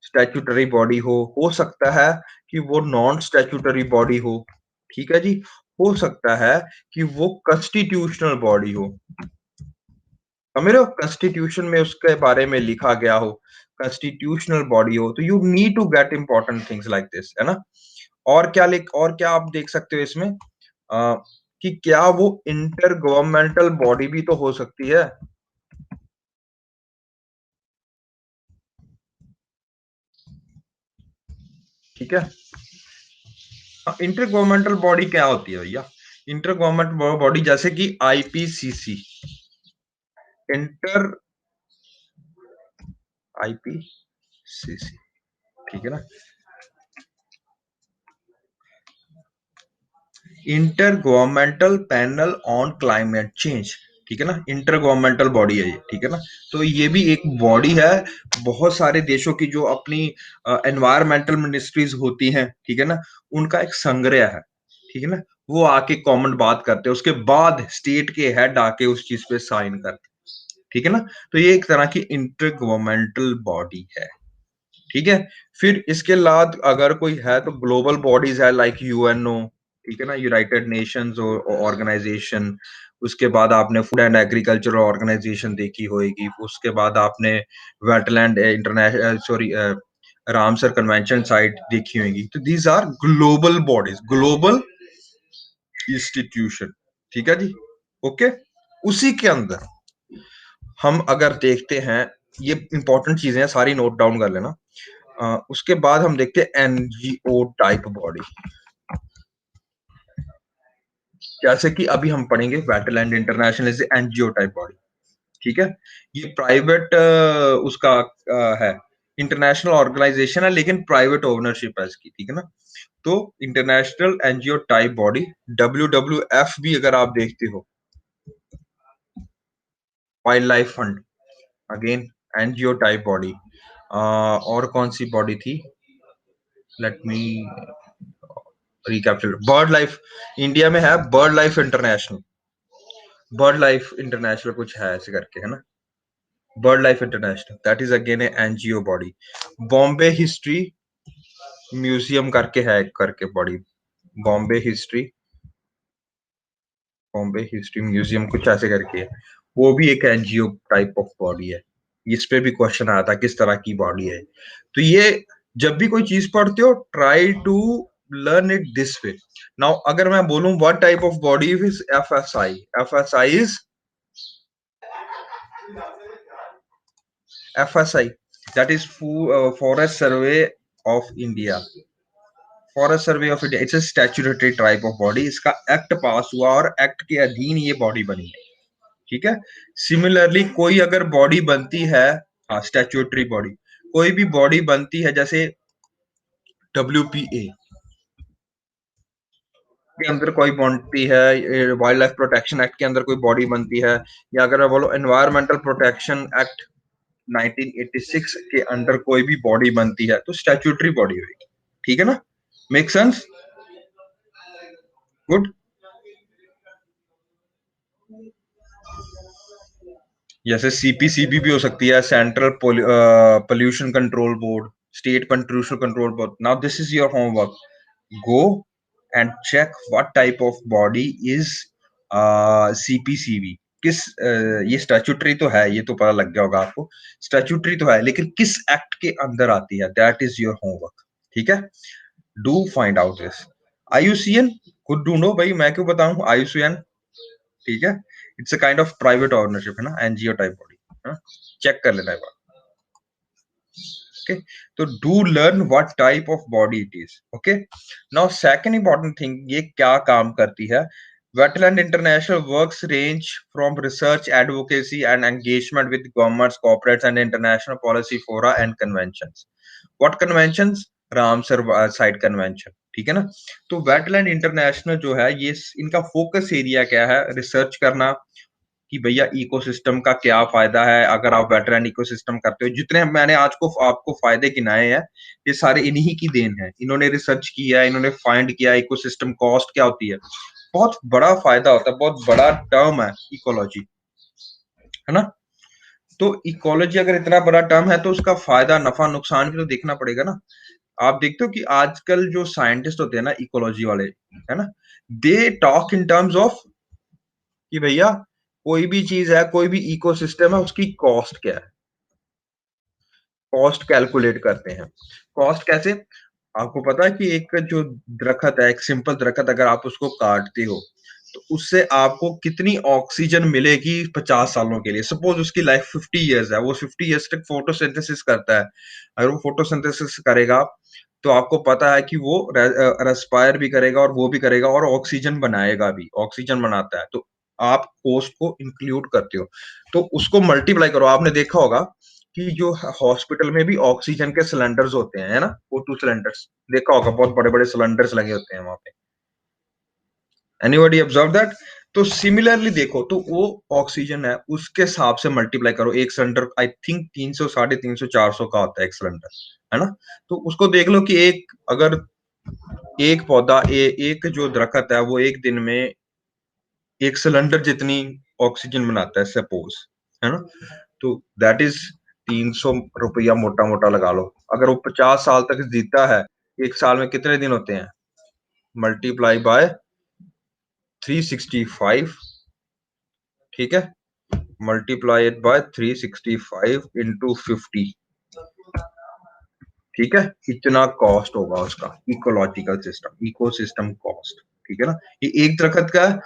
Speaker 1: स्टैट्यूटरी बॉडी हो सकता है कि वो नॉन स्टैट्यूटरी बॉडी हो, ठीक है जी, हो सकता है कि वो कॉन्स्टिट्यूशनल बॉडी हो। समझ रहे हो, कॉन्स्टिट्यूशन में उसके बारे में लिखा गया हो, कॉन्स्टिट्यूशनल बॉडी हो, तो you need to get important things like this, है ना। और क्या आप देख सकते हो इसमें, कि क्या वो इंटर गवर्नमेंटल बॉडी भी तो हो सकती है। ठीक है, इंटर गवर्नमेंटल बॉडी क्या होती है भैया? इंटर गवर्नमेंट बॉडी जैसे कि आईपीसीसी, इंटर आईपीसीसी, ठीक है ना, inter governmental panel on climate change, ठीक है ना, इंटर गवर्नमेंटल बॉडी है ये, ठीक है ना। तो ये भी एक बॉडी है, बहुत सारे देशों की जो अपनी एनवायरमेंटल मिनिस्ट्रीज होती हैं, ठीक है ना, उनका एक संग्रह है, ठीक है ना। वो आके कॉमन बात करते हैं, उसके बाद स्टेट के हेड आके उस चीज पे साइन करते हैं, ठीक है ना। तो ये एक तरह की इंटर गवर्नमेंटल बॉडी है, ठीक है। फिर इसके बाद अगर कोई है तो ग्लोबल बॉडीज है, लाइक यूएनओ, ठीक है ना, यूनाइटेड नेशंस ऑर्गेनाइजेशन। उसके बाद आपने फूड एंड एग्रीकल्चर ऑर्गेनाइजेशन देखी होगी, उसके बाद आपने wetland international, sorry, Ramsar convention site देखी होगी। तो these are global bodies, global institution, ठीक है जी, ओके। उसी के अंदर हम अगर देखते हैं, ये इंपॉर्टेंट चीजें हैं, सारी नोट डाउन कर लेना। उसके बाद हम देखते हैं एनजीओ टाइप बॉडी, जैसे कि अभी हम पढ़ेंगे wetland international is NGO type body, ठीक है। ये प्राइवेट उसका है, इंटरनेशनल ऑर्गेनाइजेशन है, लेकिन प्राइवेट ओनरशिप है इसकी, ठीक है ना। तो international NGO type body, WWF भी अगर आप देखते हो, wild life fund, again NGO type body. और कौन सी बॉडी थी, let me recapture, bird life, India में है bird life international, bird life international कुछ है ऐसे करके, है ना, bird life international, that is again A NGO body. Bombay history museum करके है, करके body, Bombay history Bombay history museum कुछ ऐसे करके है, वो भी एक एनजीओ टाइप ऑफ बॉडी है। इस पे भी क्वेश्चन आया था किस तरह की बॉडी है। तो ये जब भी कोई चीज पढ़ते हो try to learn it this way. Now अगर मैं बोलूं what type of body is FSI, FSI is FSI, that is Forest Survey of India. Forest survey of India it's a statutory type of body. इसका act पास हुआ और act के अधीन ये बॉडी बनी है। ठीक है। सिमिलरली कोई अगर बॉडी बनती है, हाँ स्टैट्यूटरी बॉडी, कोई भी बॉडी बनती है जैसे WPA के अंदर कोई बनती है, वाइल्ड लाइफ प्रोटेक्शन एक्ट के अंदर कोई बॉडी बनती है, या अगर बोलो एनवायरमेंटल प्रोटेक्शन एक्ट 1986 के अंडर कोई भी बॉडी बनती है तो स्टैट्यूटरी बॉडी होगी। ठीक है ना, मेक सेंस? गुड। जैसे CPCB भी हो सकती है, central pollution control board, state pollution control board. Now this is your homework, go and check what type of body is CPCB। किस ये स्टैट्यूटरी तो है, ये तो पता लग गया होगा आपको, स्टैट्यूटरी तो है, लेकिन किस एक्ट के अंदर आती है, दैट इज योर होमवर्क। ठीक है, do find out this. IUCN खुद ढूंढो भाई, मैं क्यों बताऊं IUCN। ठीक है, it's a kind of private ownership है ना, एनजीओ टाइप बॉडी, चेक कर लेना एक बार। ओके, तो do learn what type of body it is. Okay, now second important thing, ये क्या काम करती है। Wetland international works range from research, advocacy and engagement with governments, corporates and international policy fora and conventions. What conventions? Ramsar site convention. ठीक है ना। तो wetland international जो है, ये इनका फोकस एरिया क्या है, रिसर्च करना कि भैया इकोसिस्टम का क्या फायदा है अगर आप वेटलैंड इकोसिस्टम करते हो। जितने मैंने आज को आपको फायदे गिनाए हैं, ये सारे इन्हीं की देन है। इन्होंने रिसर्च किया है, इन्होंने फाइंड किया इकोसिस्टम कॉस्ट क्या होती है। बहुत बड़ा फायदा होता है, बहुत बड़ा टर्म है इकोलॉजी, है ना। तो इकोलॉजी अगर इतना बड़ा टर्म है तो उसका फायदा नफा नुकसान भी तो देखना पड़ेगा ना। आप देखते हो कि आजकल जो साइंटिस्ट होते हैं ना इकोलॉजी वाले, है ना, they talk in terms of कि भैया कोई भी चीज है, कोई भी इकोसिस्टम है, उसकी कॉस्ट क्या है। कॉस्ट कैलकुलेट करते हैं। कॉस्ट कैसे? आपको पता है कि एक जो दरखत है, एक सिंपल दरखत, अगर आप उसको काटते हो तो उससे आपको कितनी ऑक्सीजन मिलेगी 50 सालों के लिए। सपोज उसकी लाइफ 50 ईयर्स है, वो 50 ईयर्स तक फोटोसिंथेसिस करता है। अगर वो फोटोसिंथेसिस करेगा तो आपको पता है कि वो रेस्पायर भी करेगा और वो भी करेगा और ऑक्सीजन बनाएगा भी, ऑक्सीजन बनाता है। तो आप कॉस्ट को इंक्लूड करते हो, तो उसको मल्टीप्लाई करो। आपने देखा होगा कि जो हॉस्पिटल में भी ऑक्सीजन के सिलेंडर्स होते हैं, है ना, O2 सिलेंडर्स, देखा होगा, बहुत बड़े बड़े सिलेंडर्स लगे होते हैं वहां पे। Anybody observe that? तो सिमिलरली देखो, तो वो ऑक्सीजन है, उसके हिसाब से मल्टीप्लाई करो। एक सिलेंडर आई थिंक 300, 350, 400 का होता है एक सिलेंडर, है ना। तो उसको देख लो कि एक अगर एक पौधा एक जो दरखत है वो एक दिन में एक सिलेंडर जितनी ऑक्सीजन बनाता है सपोज, है ना। तो दैट इज 300 रुपया मोटा मोटा लगा लो। अगर वो 50 साल तक जीता है, एक साल में कितने दिन होते हैं, मल्टीप्लाई बाय 365। ठीक है, मल्टीप्लाई इट बाय 365 इंटू 50। ठीक है, इतना कॉस्ट होगा उसका इकोलॉजिकल सिस्टम, इकोसिस्टम कॉस्ट। ठीक है ना, ये एक दरखत का है।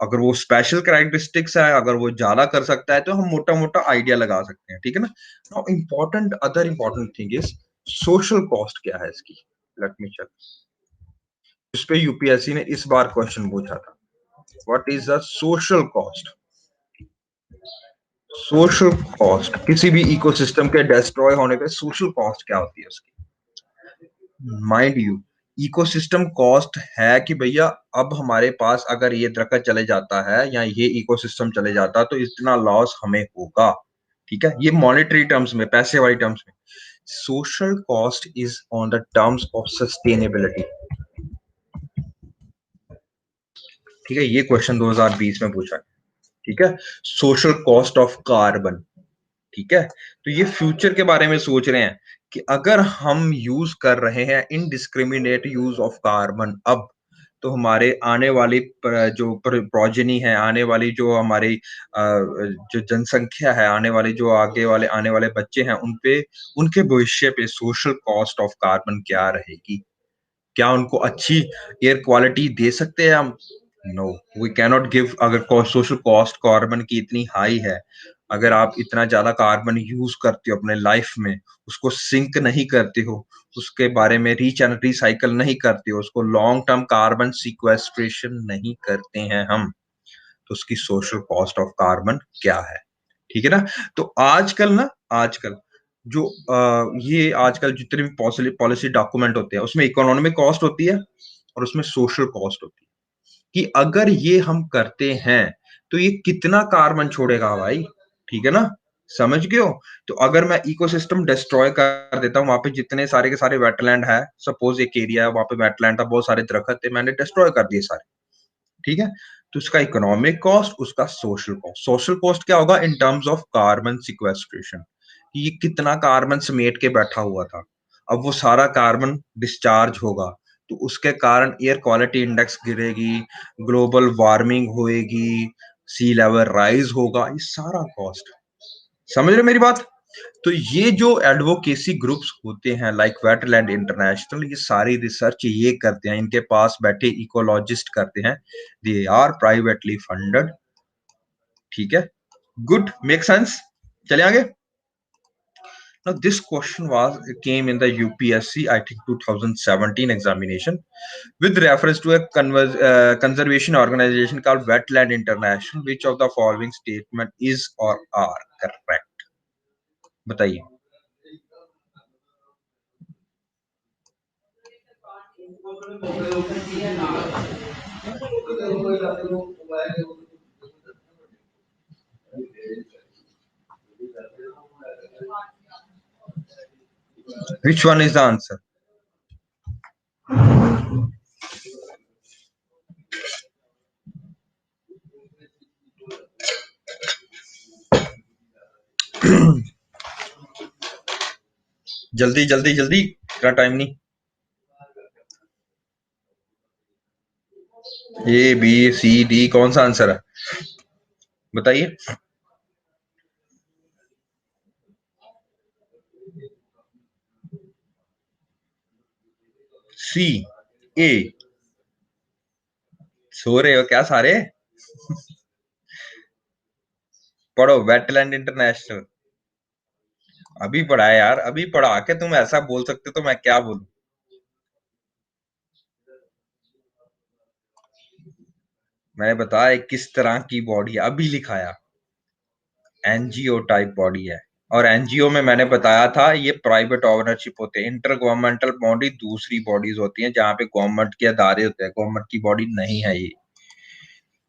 Speaker 1: अगर वो स्पेशल कैरेक्टरिस्टिक्स है, अगर वो ज्यादा कर सकता है तो हम मोटा मोटा आइडिया लगा सकते हैं। ठीक है ना। Now important, other important thing is social cost क्या है इसकी। Let me check. इस पे यूपीएससी ने इस बार क्वेश्चन पूछा था, what is the social cost. Social cost किसी भी इकोसिस्टम के डिस्ट्रॉय होने पे सोशल कॉस्ट क्या होती है उसकी। माइंड यू, इकोसिस्टम कॉस्ट है कि भैया अब हमारे पास अगर ये दरख्त चले जाता है या ये इकोसिस्टम चले जाता तो इतना लॉस हमें होगा। ठीक है, ये मॉनेटरी टर्म्स में, पैसे वाली टर्म्स में। Social cost is on the terms of sustainability. ठीक है, ये क्वेश्चन 2020 में पूछा है। ठीक है, सोशल कॉस्ट ऑफ कार्बन। ठीक है, तो ये फ्यूचर के बारे में सोच रहे हैं कि अगर हम यूज कर रहे हैं इनडिस्क्रिमिनेट यूज ऑफ कार्बन अब, तो हमारे आने वाली जो प्रोजेनी है, आने वाली जो हमारी जो जनसंख्या है, आने वाली जो आगे वाले आने वाले बच्चे हैं, उनके भविष्य पे सोशल कॉस्ट ऑफ कार्बन क्या रहेगी? क्या उनको अच्छी एयर क्वालिटी दे सकते हैं हम? No, we cannot give. अगर सोशल कॉस्ट कार्बन की इतनी हाई है, अगर आप इतना ज्यादा कार्बन यूज करते हो अपने लाइफ में, उसको सिंक नहीं करते हो, उसके बारे में रीच एंड रिसाइकल नहीं करते हो, उसको लॉन्ग टर्म कार्बन सिक्वेस्ट्रेशन नहीं करते हैं हम, तो उसकी सोशल कॉस्ट ऑफ कार्बन क्या है? ठीक है ना? तो आजकल जो ये आजकल जितने भी पॉलिसी डॉक्यूमेंट होते हैं, उसमें इकोनॉमिक कॉस्ट होती है और उसमें सोशल कॉस्ट होती है, कि अगर ये हम करते हैं, तो ये कितना कार्बन छोड़ेगा भाई, ठीक है ना? समझ गए हो? तो अगर मैं इकोसिस्टम डिस्ट्रॉय कर देता हूँ, वहाँ पे जितने सारे के सारे वेटलैंड है, सपोज एक एरिया है, वहाँ पे वेटलैंड था, बहुत सारे दरख्त थे, मैंने डिस्ट्रॉय कर दिए सारे, ठीक है? तो उसका इकोनॉमिक कॉस्ट, उसका सोशल कॉस्ट। सोशल कॉस्ट क्या होगा? In terms of carbon sequestration, ये कितना कार्बन समेट के बैठा हुआ था। अब वो सारा कार्बन डिस्चार्ज होगा, तो उसके कारण एयर क्वालिटी इंडेक्स गिरेगी, ग्लोबल वार्मिंग होएगी, सी लेवल राइज होगा, ये सारा कॉस्ट। समझ रहे हो मेरी बात? तो ये जो एडवोकेसी ग्रुप्स होते हैं लाइक वेटलैंड इंटरनेशनल, ये सारी रिसर्च ये करते हैं, इनके पास बैठे इकोलॉजिस्ट करते हैं, दे आर प्राइवेटली फंडेड, ठीक है? Good, make sense? चले आगे। Now this question was came in the UPSC, I think 2017 examination, with reference to a conservation organization called Wetland International. Which of the following statement is or are correct? बताइए। Which one is the answer? जल्दी जल्दी जल्दी, इतना time नहीं। A B C D, कौन सा answer है? बताइए। सी, ए। सो रहे हो क्या सारे? पढ़ो वेटलैंड इंटरनेशनल। अभी पढ़ा है यार, अभी पढ़ा के तुम ऐसा बोल सकते हो तो मैं क्या बोलूं? मैंने बताया किस तरह की बॉडी है, अभी लिखाया। एनजीओ टाइप बॉडी है, और एनजीओ में मैंने बताया था ये प्राइवेट ओनरशिप होते हैं। इंटर गवर्नमेंटल बॉडी दूसरी बॉडीज होती हैं जहां पे गवर्नमेंट के अदारे होते हैं, गवर्नमेंट की बॉडी नहीं है ये।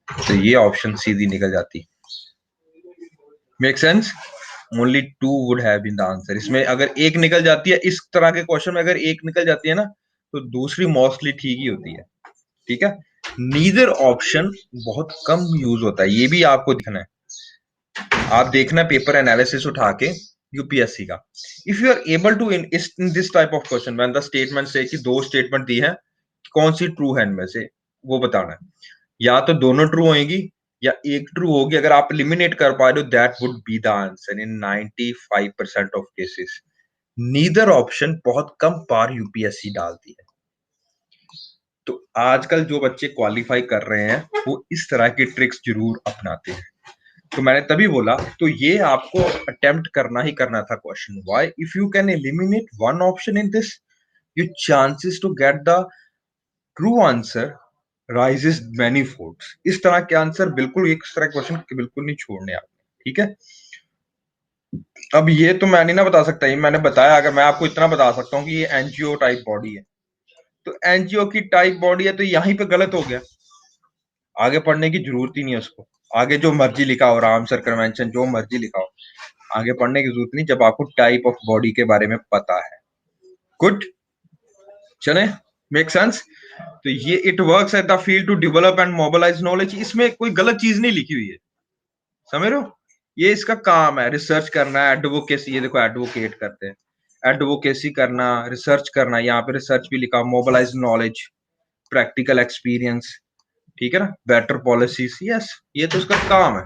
Speaker 1: तो ये ऑप्शन सीधी निकल जाती। Make sense? Only two would have been the answer. इसमें अगर एक निकल जाती है, इस तरह के क्वेश्चन में अगर एक निकल जाती है ना, तो दूसरी मोस्टली ठीक ही होती है, ठीक है? नीदर ऑप्शन बहुत कम यूज होता है, ये भी आपको दिखना है। आप देखना पेपर एनालिसिस उठा के यूपीएससी का। If you are able to in this type of question when the statement से कि दो स्टेटमेंट दी है, कौन सी ट्रू है इनमें से, वो बताना है। या तो दोनों ट्रू होंगी या एक ट्रू होगी। अगर आप एलिमिनेट कर पा रहे हो, that would be the answer in 95% of cases. Neither option बहुत कम बार यूपीएससी डालती है। तो आजकल जो बच्चे क्वालिफाई कर रहे हैं वो इस तरह की ट्रिक्स जरूर अपनाते हैं। तो मैंने तभी बोला, तो ये आपको अटेम्प्ट करना ही करना था question. Why? If you can eliminate one option in this, your chances to get the true answer raises many folds. इस तरह के आंसर बिल्कुल, इस तरह क्वेश्चन बिल्कुल नहीं छोड़ने आपने, ठीक है? अब ये तो मैं नहीं ना बता सकता, ये मैंने बताया। अगर मैं आपको इतना बता सकता हूँ कि ये एनजीओ टाइप बॉडी है, तो एनजीओ की टाइप बॉडी है, तो यहीं पे गलत हो गया। आगे पढ़ने की जरूरत ही नहीं है उसको। आगे जो मर्जी लिखा हो, रामसर कन्वेंशन जो मर्जी लिखा हो, आगे पढ़ने की जरूरत नहीं जब आपको टाइप ऑफ बॉडी के बारे में पता है। गुड, चले, मेक सेंस? तो ये it works at the field to develop and mobilise knowledge, इसमें कोई गलत चीज नहीं लिखी हुई है, समझ रहे हो? ये इसका काम है, रिसर्च करना है, एडवोकेसी। ये देखो एडवोकेट करते हैं, एडवोकेसी करना, रिसर्च करना। यहाँ पे रिसर्च भी लिखा, मोबिलाइज नॉलेज, प्रैक्टिकल एक्सपीरियंस, ठीक है ना, बेटर पॉलिसीज, यस ये तो उसका काम है।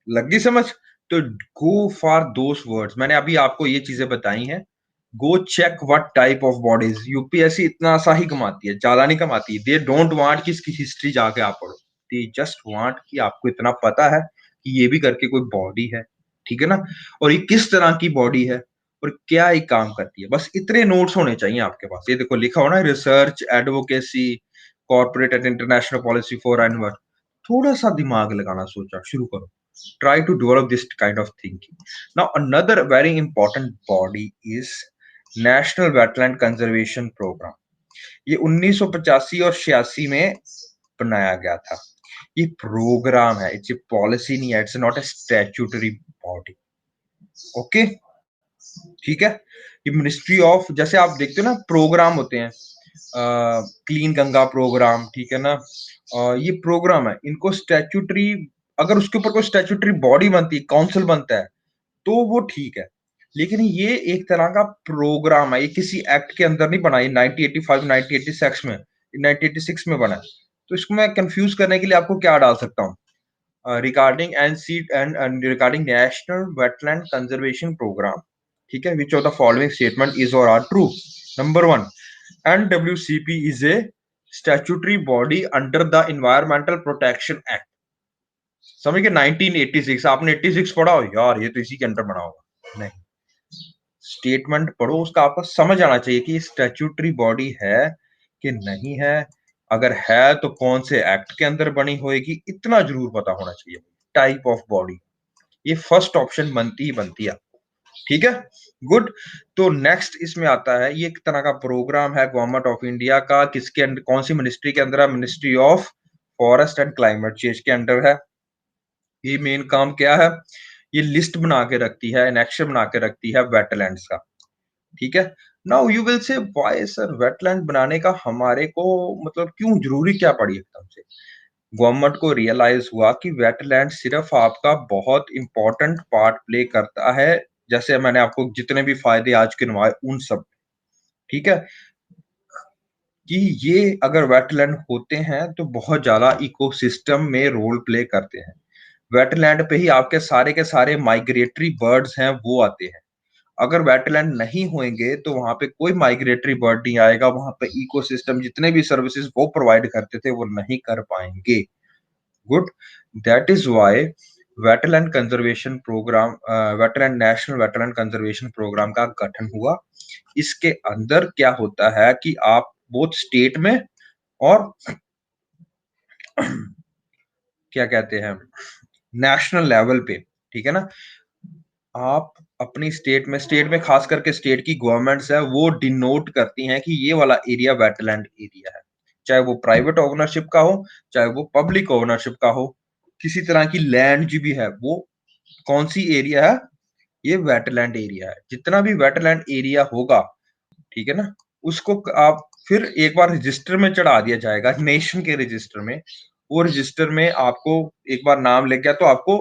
Speaker 1: लगी समझ? तो गो फॉर दोस वर्ड्स, मैंने अभी आपको ये चीजें बताई हैं। Go check what type of bodies, UPSC इतना सा ही कमाती है, ज्यादा नहीं कमाती। दे डोंट वांट कि इसकी हिस्ट्री जाके आप पढ़ो, दे जस्ट वांट कि आपको इतना पता है कि ये भी करके कोई बॉडी है, ठीक है ना, और ये किस तरह की बॉडी है और क्या ये काम करती है, बस इतने नोट्स होने चाहिए आपके पास। ये देखो लिखा हो ना, research advocacy corporate and international policy for एनवर, थोड़ा सा दिमाग लगाना सोचा शुरू करो। Try to develop this kind of thinking. Now, another very important body is National Wetland Conservation Program. ये 1985 और 86 में बनाया गया था। ये प्रोग्राम है, इट्स ए पॉलिसी नहीं है, it's not a statutory body. Okay, ठीक है। ये मिनिस्ट्री ऑफ, जैसे आप देखते हो ना प्रोग्राम होते हैं, क्लीन गंगा प्रोग्राम, ठीक है ना, ये प्रोग्राम है, इनको स्टैट्यूटरी, अगर उसके ऊपर कोई स्टैट्यूटरी बॉडी बनती है, काउंसिल बनता है, तो वो ठीक है। लेकिन ये एक तरह का प्रोग्राम है, ये किसी एक्ट के अंदर नहीं बना, ये 1985 1986 में 1986 में बना है। तो इसको मैं कंफ्यूज करने के लिए आपको क्या डाल सकता हूँ, regarding and regarding national wetland conservation program, ठीक है, which of the following statement is और are true. Number one, NWCP is a statutory body under the environmental protection act. समझ के 1986, आपने 86 पढ़ा हो यार, ये तो इसी के अंडर बना होगा, नहीं, स्टेटमेंट पढ़ो, उसका आपको समझ आना चाहिए कि स्टैट्यूटरी बॉडी है कि नहीं है, अगर है तो कौन से एक्ट के अंदर बनी होगी, इतना जरूर पता होना चाहिए। टाइप ऑफ बॉडी, ये फर्स्ट ऑप्शन बनती ही बनती है, ठीक है, गुड। तो नेक्स्ट इसमें आता है, ये एक तरह का प्रोग्राम है गवर्नमेंट ऑफ इंडिया का, किसके अंदर, कौन सी मिनिस्ट्री के अंदर है, ministry of forest and climate change के अंडर है। ये मेन काम क्या है, ये लिस्ट बना के रखती है, एनेक्शन बना के रखती है वेटलैंड्स का, ठीक है। Now you will say why sir wetland बनाने का हमारे को मतलब क्यों जरूरी क्या पड़ी एकदम से। गवर्नमेंट को रियलाइज हुआ कि वेटलैंड सिर्फ आपका बहुत इंपॉर्टेंट पार्ट प्ले करता है, जैसे मैंने आपको जितने भी फायदे आज गिनवाए उन सब, ठीक है, कि ये अगर वेटलैंड होते हैं तो बहुत ज्यादा इकोसिस्टम में रोल प्ले करते हैं। वेटलैंड पे ही आपके के सारे माइग्रेटरी बर्ड्स हैं वो आते हैं। अगर वेटलैंड नहीं होंगे तो वहां पे कोई माइग्रेटरी बर्ड नहीं आएगा, वहां पे इकोसिस्टम जितने भी सर्विसेज वो प्रोवाइड करते थे वो नहीं कर पाएंगे। Good, that is why wetland conservation programme, wetland national wetland conservation programme का गठन हुआ। इसके अंदर क्या होता है कि आप बोथ स्टेट में और क्या कहते हैं नेशनल लेवल पे, ठीक है ना, आप अपनी स्टेट में खास करके स्टेट की गवर्नमेंट्स है वो डिनोट करती हैं कि ये वाला एरिया वेटलैंड एरिया है, चाहे वो प्राइवेट ओनरशिप का हो, चाहे वो पब्लिक ओनरशिप का हो, किसी तरह की लैंड जो भी है वो कौन सी एरिया है, ये वेटलैंड एरिया है। जितना भी वेटलैंड एरिया होगा, ठीक है ना, उसको आप फिर एक बार रजिस्टर में चढ़ा दिया जाएगा, नेशन के रजिस्टर में। वो रजिस्टर में आपको एक बार नाम लग गया तो आपको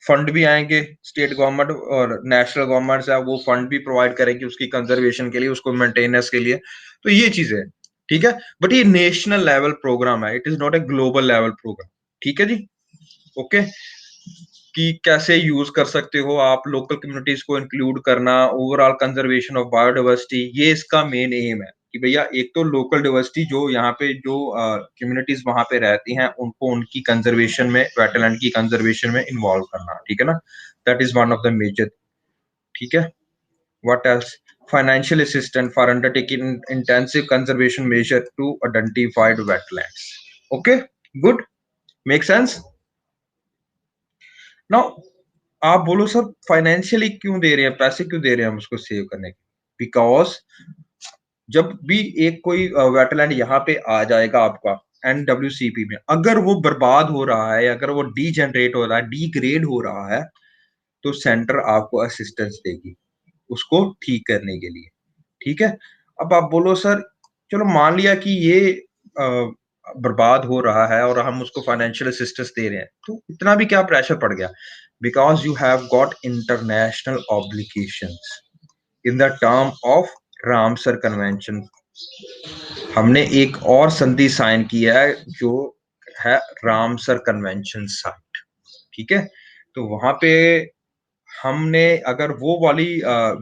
Speaker 1: फंड भी आएंगे, स्टेट गवर्नमेंट और नेशनल गवर्नमेंट है वो फंड भी प्रोवाइड करेंगी उसकी कंजर्वेशन के लिए, उसको मेंटेनेंस के लिए। तो ये चीजें है, ठीक है, बट ये नेशनल लेवल प्रोग्राम है, it is not a global level programme, ठीक है जी, ओके। कि कैसे यूज कर सकते हो आप लोकल कम्युनिटीज को इंक्लूड करना, ओवरऑल कंजर्वेशन ऑफ बायोडाइवर्सिटी, ये इसका मेन एम है कि भैया एक तो लोकल डाइवर्सिटी जो यहाँ पे जो कम्युनिटीज वहां पे रहती हैं उनको उनकी कंजर्वेशन में, वेटलैंड की कंजर्वेशन में इन्वॉल्व करना, ठीक है ना, that is one of the major, ठीक है। What else, financial assistant for undertaking intensive conservation measure to identified wetlands, okay, good, make sense. Now आप बोलो सर फाइनेंशियली क्यों दे रहे हैं, पैसे क्यों दे रहे हैं हम उसको सेव करने के, बिकॉज जब भी एक कोई वेटलैंड यहाँ पे आ जाएगा आपका एनडब्ल्यूसीपी में, अगर वो बर्बाद हो रहा है, अगर वो डीजेनरेट हो रहा है, डीग्रेड हो रहा है, तो सेंटर आपको असिस्टेंस देगी उसको ठीक करने के लिए, ठीक है। अब आप बोलो सर चलो मान लिया कि ये बर्बाद हो रहा है और हम उसको फाइनेंशियल असिस्टेंस दे रहे हैं, तो इतना भी क्या प्रेशर पड़ गया, because you have got international obligations in the term of Ramsar convention हमने एक और संधि साइन की है जो है रामसर कन्वेंशन साइट, ठीक है। तो वहां पे हमने अगर वो वाली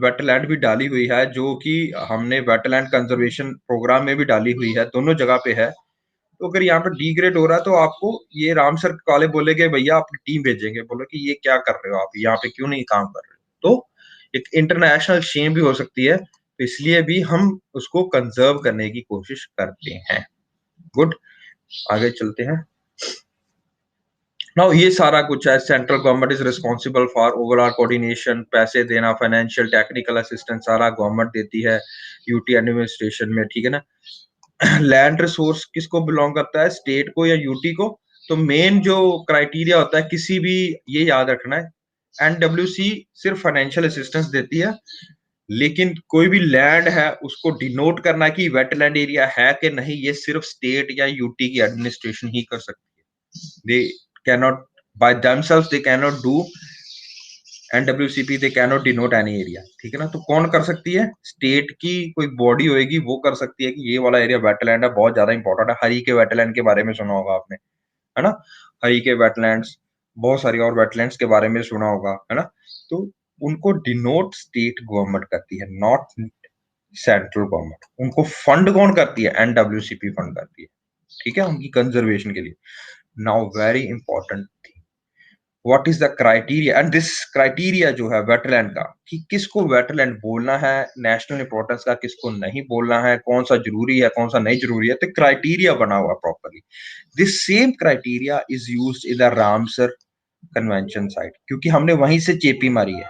Speaker 1: वेटलैंड भी डाली हुई है जो कि हमने वेटलैंड कंजर्वेशन प्रोग्राम में भी डाली हुई है, दोनों जगह पे है। तो अगर यहाँ पे डिग्रेड हो रहा है तो आपको ये रामसर वाले बोलेंगे भैया अपनी टीम भेजेंगे, बोलो कि ये क्या कर रहे हो आप, यहाँ पे क्यों नहीं काम कर रहे हो। तो एक इंटरनेशनल शेम भी हो सकती है, तो इसलिए भी हम उसको कंजर्व करने की कोशिश करते हैं। गुड, आगे चलते हैं। नाउ ये सारा कुछ है, central government is responsible for overall coordination, पैसे देना, फाइनेंशियल टेक्निकल असिस्टेंस सारा गवर्नमेंट देती है यूटी एडमिनिस्ट्रेशन में, ठीक है ना। लैंड रिसोर्स किसको बिलोंग करता है, स्टेट को या यूटी को। तो मेन जो क्राइटेरिया होता है किसी भी, ये याद रखना है, एनडब्ल्यूसी सिर्फ फाइनेंशियल असिस्टेंस देती है, लेकिन कोई भी लैंड है उसको डिनोट करना कि वेटलैंड एरिया है कि नहीं, ये सिर्फ स्टेट या यूटी की एडमिनिस्ट्रेशन ही कर सकती है। They cannot by themselves they cannot do NWCP, they cannot denote any area, ठीक है ना। तो कौन कर सकती है, स्टेट की कोई बॉडी होएगी वो कर सकती है कि ये वाला एरिया वेटलैंड है, बहुत ज्यादा इंपॉर्टेंट है। हरी के वेटलैंड के बारे में सुना होगा आपने, है ना। हरी के वेटलैंड्स, बहुत सारी और वेटलैंड्स के बारे में सुना होगा, है ना। तो उनको डिनोट स्टेट गवर्नमेंट करती है, नॉट सेंट्रल गवर्नमेंट। उनको फंड कौन करती है, एनडब्ल्यूसीपी फंड करती है, ठीक है, उनकी कंजर्वेशन के लिए। Now very important, what is the criteria, and this criteria जो है वेटलैंड का, कि किसको वेटलैंड बोलना है, नेशनल इंपॉर्टेंस का किसको नहीं बोलना है, कौन सा जरूरी है कौन सा नहीं जरूरी है, तो क्राइटेरिया बना हुआ properly. This same criteria is used in the Ramsar convention site, क्योंकि हमने वहीं से चेपी मारी है।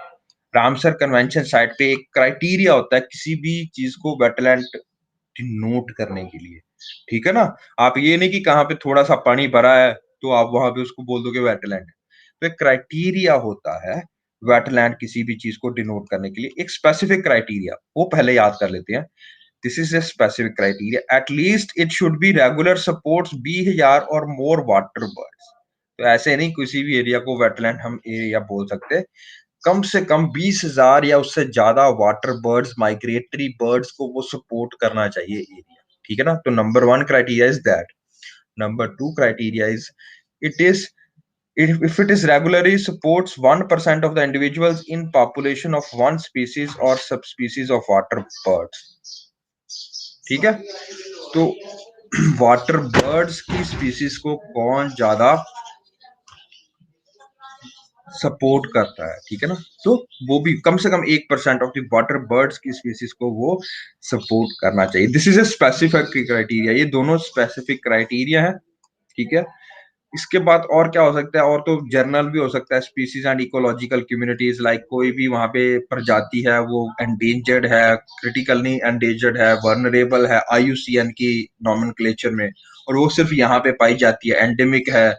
Speaker 1: रामसर कन्वेंशन साइट पे एक क्राइटेरिया होता है किसी भी चीज को वेटलैंड नोट करने के लिए, ठीक है ना। आप ये नहीं कि कहाँ पे थोड़ा सा पानी भरा है तो आप वहां पे उसको बोल दोगे वेटलैंड। तो एक क्राइटेरिया होता है वेटलैंड किसी भी चीज को डिनोट करने के लिए, एक स्पेसिफिक क्राइटेरिया, वो पहले याद कर लेते हैं। This is a specific criteria, at least it should be regular supports 20,000 और मोर वाटर बर्ड्स। तो ऐसे नहीं किसी भी एरिया को वेटलैंड हम एरिया बोल सकते, कम से कम 20,000 या उससे ज्यादा वाटर बर्ड्स, माइग्रेटरी बर्ड्स को वो सपोर्ट करना चाहिए एरिया, ठीक है ना। तो number one criteria is that. Number two criteria is it is if it is regularly supports 1% of the individuals in population of one species or subspecies of water birds, ठीक है। तो water birds की species को कौन ज्यादा support करता है, ठीक है ना। तो वो भी कम से कम 1% ऑफ द वाटर बर्ड्स की स्पीसीज को वो सपोर्ट करना चाहिए। This is a specific criteria, ये दोनों स्पेसिफिक क्राइटेरिया है, ठीक है। इसके बाद और क्या हो सकता है, और तो जर्नल भी हो सकता है, species and ecological communities, like कोई भी वहां पे प्रजाति है वो एंडेंजर्ड है, क्रिटिकली एंडेंजर्ड है, वर्नरेबल है आईयूसीएन की नॉमेनक्लेचर में, और वो सिर्फ यहाँ पे पाई जाती है, एंडेमिक है,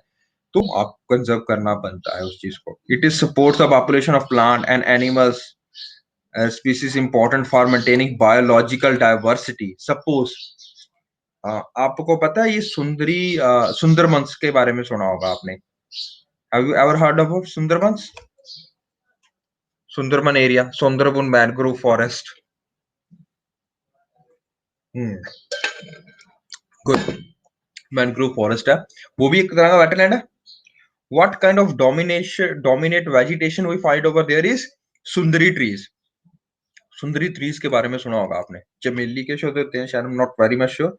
Speaker 1: तो आप कंजर्व करना बनता है उस चीज को। It is supports the population of plant and animals species important for maintaining biological diversity. Suppose आपको पता है ये सुंदरबंस के बारे में सुना होगा आपने, have you ever heard of Sundarbans, Sundarban area, Sundarban mangrove forest. Good, mangrove forest है, वो भी एक तरह का वेटलैंड है। What kind of dominate vegetation we find over there is sundari trees. Sundari trees के बारे में सुना होगा आपने, चमेली के शो होते हैं शायद, not very much sure,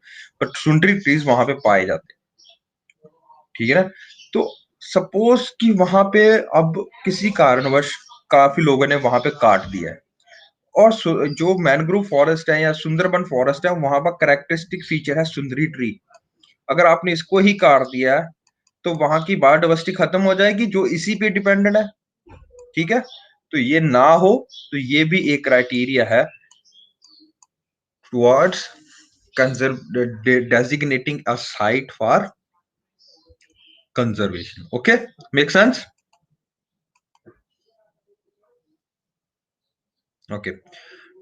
Speaker 1: but Sundari trees वहां पे पाए जाते हैं, ठीक है ना। तो सपोज कि वहां पे अब किसी कारणवश काफी लोगों ने वहां पे काट दिया है, और जो मैनग्रोव फॉरेस्ट है या सुंदरबन फॉरेस्ट है वहां पर करेक्टरिस्टिक फीचर है सुंदरी ट्री। अगर आपने इसको ही काट दिया है तो वहां की बायोडाइवर्सिटी खत्म हो जाएगी जो इसी पे डिपेंडेंट है, ठीक है। तो ये ना हो, तो ये भी एक क्राइटेरिया है towards designating a site for conservation. Okay, make sense? Okay,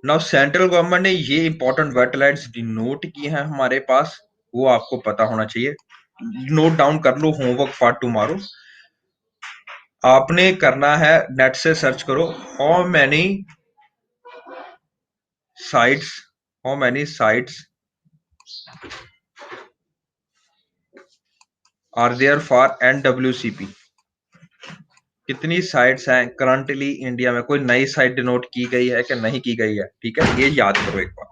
Speaker 1: now central government ने ये इंपॉर्टेंट वेटलैंड्स डिनोट किए हैं हमारे पास, वो आपको पता होना चाहिए, नोट डाउन कर लो, होमवर्क फॉर टुमारो। आपने करना है, नेट से सर्च करो how many sites, how many sites are there for NWCP। कितनी साइट्स हैं करंटली इंडिया में, कोई नई साइट डिनोट की गई है कि नहीं की गई है? ठीक है, ये याद करो एक बार।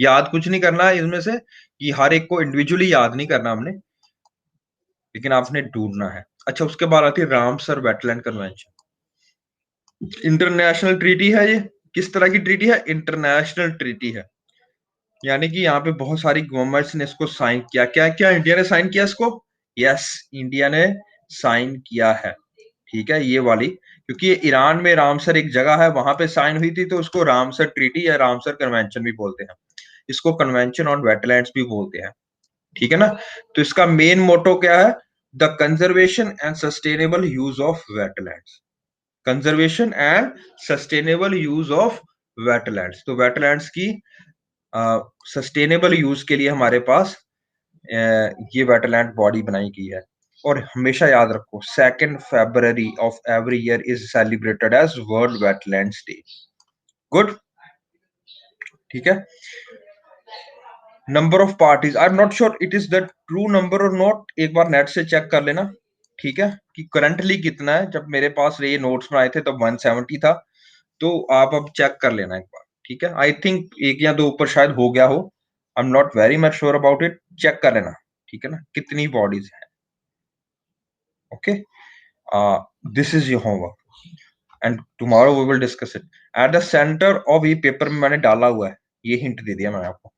Speaker 1: याद कुछ नहीं करना है इसमें से, कि हर एक को इंडिविजुअली याद नहीं करना हमने, लेकिन आपने ढूंढना है। अच्छा, उसके बाद आती है Ramsar wetland convention. International treaty है ये। किस तरह की ट्रीटी है? इंटरनेशनल ट्रीटी है। यानी कि यहाँ पे बहुत सारी गवर्नमेंट्स ने इसको साइन किया। क्या क्या इंडिया ने साइन किया इसको? यस, इंडिया ने साइन किया है। ठीक है, ये वाली, क्योंकि ये ईरान में रामसर एक जगह है, वहां पे साइन हुई थी, तो उसको रामसर ट्रीटी या रामसर कन्वेंशन भी बोलते हैं। इसको कन्वेंशन ऑन वेटलैंड्स भी बोलते हैं। ठीक है ना? तो इसका मेन मोटो क्या है? The conservation and sustainable use of wetlands. Conservation and sustainable use of wetlands. तो वेटलैंड्स की सस्टेनेबल यूज के लिए हमारे पास ये वेटलैंड बॉडी बनाई गई है। और हमेशा याद रखो, 2 February of every year is celebrated as world wetlands day. Good, ठीक है। Number of parties, I am not sure it is the true number और नॉट, एक बार नेट से चेक कर लेना। ठीक है, कि करंटली कितना है। जब मेरे पास ये नोट्स बनाए थे तब 170 था, तो आप अब चेक कर लेना एक बार। ठीक है, आई थिंक एक या दो ऊपर शायद हो गया हो, I am not very much sure about it, check कर लेना। ठीक है ना, कितनी बॉडीज है। Okay, this is your homework and tomorrow we will discuss it. At the centre of, ये पेपर में मैंने डाला हुआ है, ये हिंट दे दिया मैंने आपको।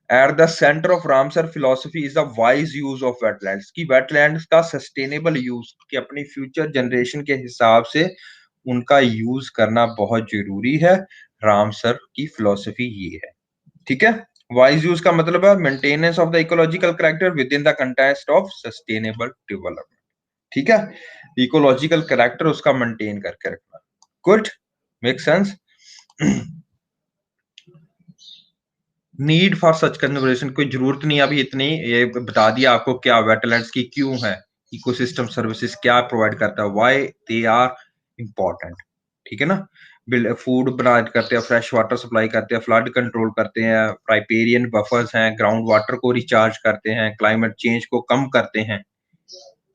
Speaker 1: Eight the centre of Ramsar philosophy is the wise use of wetlands, की वेटलैंड्स का सस्टेनेबल यूज, कि अपनी फ्यूचर जनरेशन के हिसाब से उनका यूज करना बहुत जरूरी है। रामसर की फिलोसफी ये है। ठीक है, वाइज यूज का मतलब है maintenance of the ecological character with in the context of sustainable development. ठीक है, इकोलॉजिकल कैरेक्टर उसका मेंटेन करके रखना। Good, make sense. Need for such conservation, कोई जरूरत नहीं अभी इतनी, ये बता दिया आपको क्या वेटलैंड्स की क्यों है, इकोसिस्टम सर्विसेज क्या प्रोवाइड करता है, व्हाई दे आर इंपॉर्टेंट। ठीक है ना, फूड बना करते हैं, फ्रेश वाटर सप्लाई करते हैं, फ्लड कंट्रोल करते हैं, राइपेरियन बफर्स हैं, ग्राउंड वाटर को रिचार्ज करते हैं, क्लाइमेट चेंज को कम करते हैं।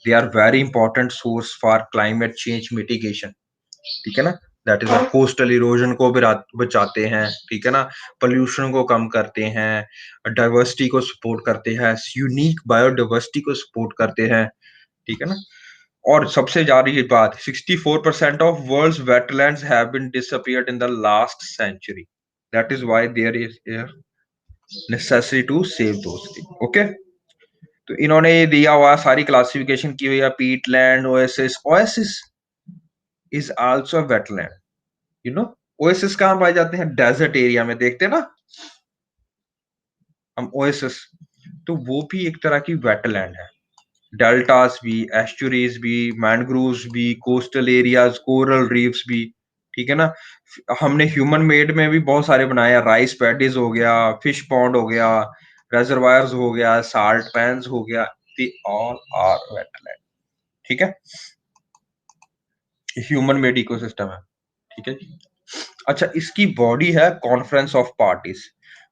Speaker 1: They are very important source for climate change mitigation. ठीक है ना, दैट इज कोस्टल इरोजन को भी बचाते हैं। ठीक है ना, पोल्यूशन को कम करते हैं, डाइवर्सिटी को सपोर्ट करते हैं, यूनिक बायोडाइवर्सिटी को सपोर्ट करते हैं। ठीक है ना, और सबसे ज्यादा बात, 64% of world's wetlands have been disappeared in the last century. That is why there is necessity to save those. Okay, तो इन्होंने ये दिया हुआ, सारी क्लासिफिकेशन की हुई है, Peatland, oasis. Oasis is also wetland, you know. Oasis कहाँ पाए जाते हैं? डेजर्ट एरिया में, देखते हैं ना हम ओएसिस, तो वो भी एक तरह की वेटलैंड है। डेल्टास भी, एस्चुरीज भी, मैनग्रोव्स भी, कोस्टल एरियाज, कोरल रीफ्स भी। ठीक है ना, हमने ह्यूमन मेड में भी बहुत सारे बनाए हैं, राइस पैडीज हो गया, फिश पॉन्ड हो गया, रेजर्वायर्स हो गया, साल्ट पैन्स हो गया, दे ऑल आर वेटलैंड। ठीक है, ह्यूमन मेड इकोसिस्टम है। ठीक है जी। अच्छा, इसकी बॉडी है conference of parties.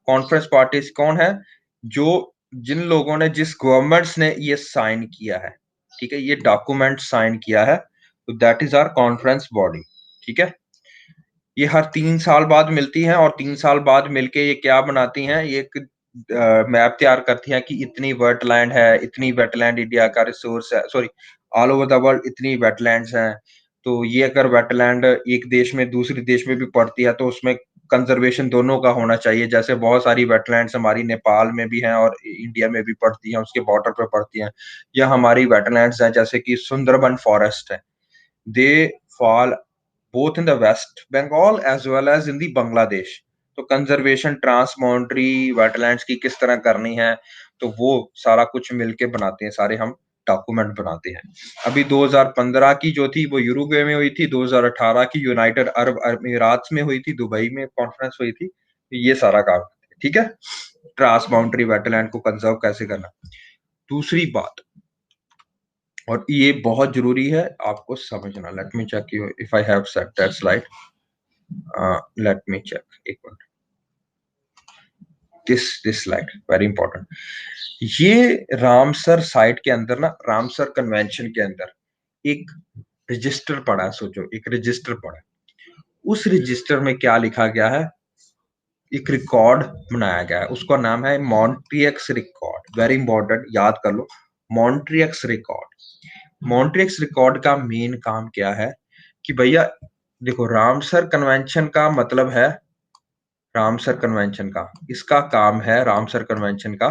Speaker 1: Conference parties कौन है? जो, जिन लोगों ने, जिस गवर्नमेंट्स ने ये साइन किया है, ठीक है, ये डॉक्यूमेंट साइन किया है, तो that is our conference body. ठीक है, ये हर 3 साल बाद मिलती हैं, और 3 साल बाद मिलके ये क्या बनाती हैं? ये एक मैप तैयार करती हैं कि इतनी वेटलैंड है, इतनी वेटलैंड इंडिया का रिसोर्स है, sorry, all over the world इतनी वेटलैंड्स हैं। तो ये अगर वेटलैंड एक देश में दूसरे देश में भी पड़ती है, तो उसमें कंजर्वेशन दोनों का होना चाहिए। जैसे बहुत सारी वेटलैंड्स हमारी नेपाल में भी हैं और इंडिया में भी पड़ती हैं, उसके बॉर्डर पे पड़ती हैं। या हमारी वेटलैंड्स हैं जैसे कि सुंदरबन फॉरेस्ट है, they fall both in the West Bengal as well as in the Bangladesh। तो कंजर्वेशन ट्रांसबाउंड्री वेटलैंड्स की किस तरह करनी है, तो वो सारा कुछ मिलके बनाते हैं, सारे हम डॉक्यूमेंट बनाते हैं। अभी 2015 की जो थी वो यूरुग्वे में हुई थी, 2018 की यूनाइटेड अरब अमीरात में हुई थी, दुबई में कॉन्फ्रेंस हुई थी। ये सारा काम, ठीक है, ट्रांसबाउंड्री वेटलैंड को कंजर्व कैसे करना। दूसरी बात, और ये बहुत जरूरी है आपको समझना, let me check you if I have set that slide, let me check, एक minute. This slide very important. ये रामसर साइट के अंदर ना, रामसर कन्वेंशन के अंदर एक रजिस्टर पड़ा है। सोचो, एक रजिस्टर पड़ा है। उस रजिस्टर में क्या लिखा गया है? एक रिकॉर्ड बनाया गया है, उसका नाम है मॉन्ट्रियक्स रिकॉर्ड। वेरी इंपॉर्टेंट, याद कर लो, मॉन्ट्रियक्स रिकॉर्ड। मॉन्ट्रियक्स रिकॉर्ड का मेन काम क्या है कि भैया देखो, रामसर कन्वेंशन का मतलब है, रामसर कन्वेंशन का, इसका काम है रामसर कन्वेंशन का,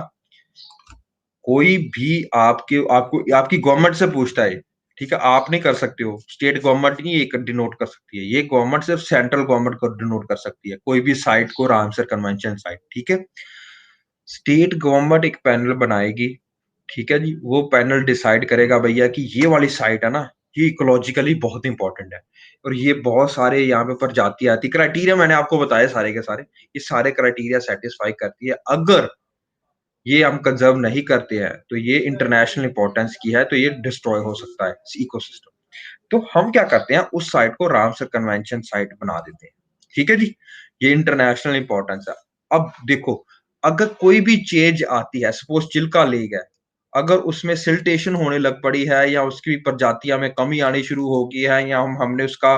Speaker 1: कोई भी आपके आपको आपकी गवर्नमेंट से पूछता है, ठीक है, आप नहीं कर सकते हो, स्टेट गवर्नमेंट नहीं ये डिनोट कर सकती है, ये गवर्नमेंट सिर्फ सेंट्रल गवर्नमेंट को डिनोट कर सकती है, कोई भी साइट को, रामसर कन्वेंशन साइट, ठीक है। स्टेट गवर्नमेंट एक पैनल बनाएगी, ठीक है जी, वो पैनल डिसाइड करेगा भैया कि ये वाली साइट है ना, ये इकोलॉजिकली बहुत इंपॉर्टेंट है, और ये बहुत सारे यहाँ पे प्रजाति आती, क्राइटेरिया मैंने आपको बताया सारे के सारे, ये सारे क्राइटेरिया सेटिस्फाई करती है। अगर ये हम कंजर्व नहीं करते हैं तो ये इंटरनेशनल इंपॉर्टेंस की है, तो ये डिस्ट्रॉय हो सकता है इकोसिस्टम। तो हम क्या करते हैं, उस साइट को रामसर कन्वेंशन साइट बना देते हैं, ठीक है जी, ये इंटरनेशनल इंपॉर्टेंस है। अब देखो, अगर कोई भी चेंज आती है, सपोज चिल्का लेक है, अगर उसमें सिल्टेशन होने लग पड़ी है, या उसकी प्रजातियां में कमी आनी शुरू हो गई है, या हमने उसका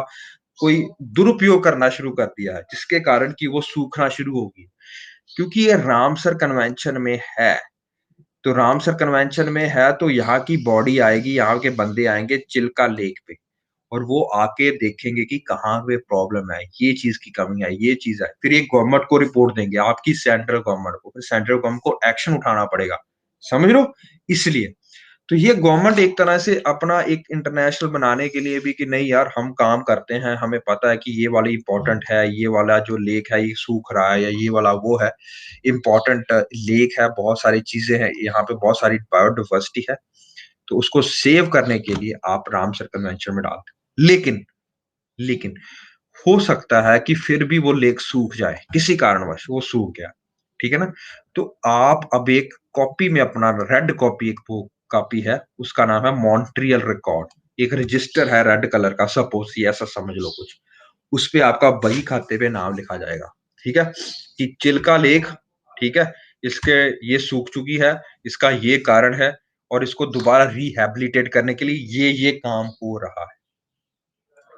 Speaker 1: कोई दुरुपयोग करना शुरू कर दिया है, जिसके कारण कि वो सूखना शुरू होगी, क्योंकि ये रामसर कन्वेंशन में है, तो रामसर कन्वेंशन में है, तो यहाँ की बॉडी आएगी, यहाँ के बंदे आएंगे चिल्का लेक पे, और वो आके देखेंगे कि कहाँ पे प्रॉब्लम है, ये चीज की कमी है, ये चीज है, फिर एक गवर्नमेंट को रिपोर्ट देंगे, आपकी सेंट्रल गवर्नमेंट को, फिर सेंट्रल गवर्नमेंट को एक्शन उठाना पड़ेगा, समझ लो। इसलिए तो ये गवर्नमेंट एक तरह से अपना एक इंटरनेशनल बनाने के लिए भी कि नहीं यार, हम काम करते हैं, हमें पता है कि ये वाली इंपॉर्टेंट है, ये वाला जो लेक है ये सूख रहा है, या ये वाला वो है इंपॉर्टेंट लेक है, बहुत सारी चीजें हैं यहाँ पे, बहुत सारी बायोडाइवर्सिटी है, तो उसको सेव करने के लिए आप रामसर कन्वेंशन में डालते हो। लेकिन हो सकता है कि फिर भी वो लेक सूख जाए, किसी कारणवश वो सूख गया, ठीक है ना, तो आप अब एक कॉपी में अपना रेड कॉपी, एक वो कॉपी है, उसका नाम है मॉन्ट्रियल रिकॉर्ड, एक रजिस्टर है रेड कलर का, सपोज ये ऐसा समझ लो कुछ, उस पे आपका बही खाते पे नाम लिखा जाएगा, ठीक है, कि चिल्का लेक, ठीक है, इसके ये सूख चुकी है, इसका ये कारण है, और इसको दोबारा रिहैबिलिटेट करने के लिए ये काम हो रहा है,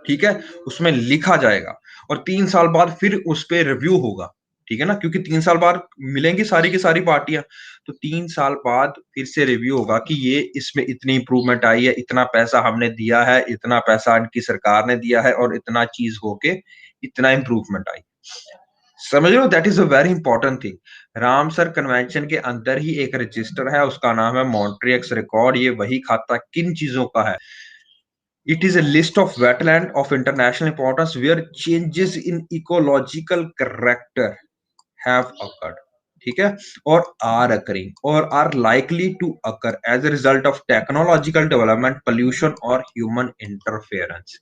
Speaker 1: ठीक है, उसमें लिखा जाएगा, और 3 साल बाद फिर उस पे रिव्यू होगा, ठीक है ना, क्योंकि 3 साल बाद मिलेंगी सारी की सारी पार्टियां, तो 3 साल बाद फिर से रिव्यू होगा कि ये इसमें इतनी इंप्रूवमेंट आई है, इतना पैसा हमने दिया है, इतना पैसा इनकी सरकार ने दिया है, और इतना चीज होके इतना इंप्रूवमेंट आई, समझ लो, that is a very important thing. Ramsar convention के अंदर ही एक रजिस्टर है, उसका नाम है मॉन्ट्रियक्स रिकॉर्ड, ये वही खाता किन चीजों का है, it is a list of wetland of international importance where changes in ecological character have occurred, ठीक है, और are occurring और are likely to occur as a result of technological development, pollution और human interference।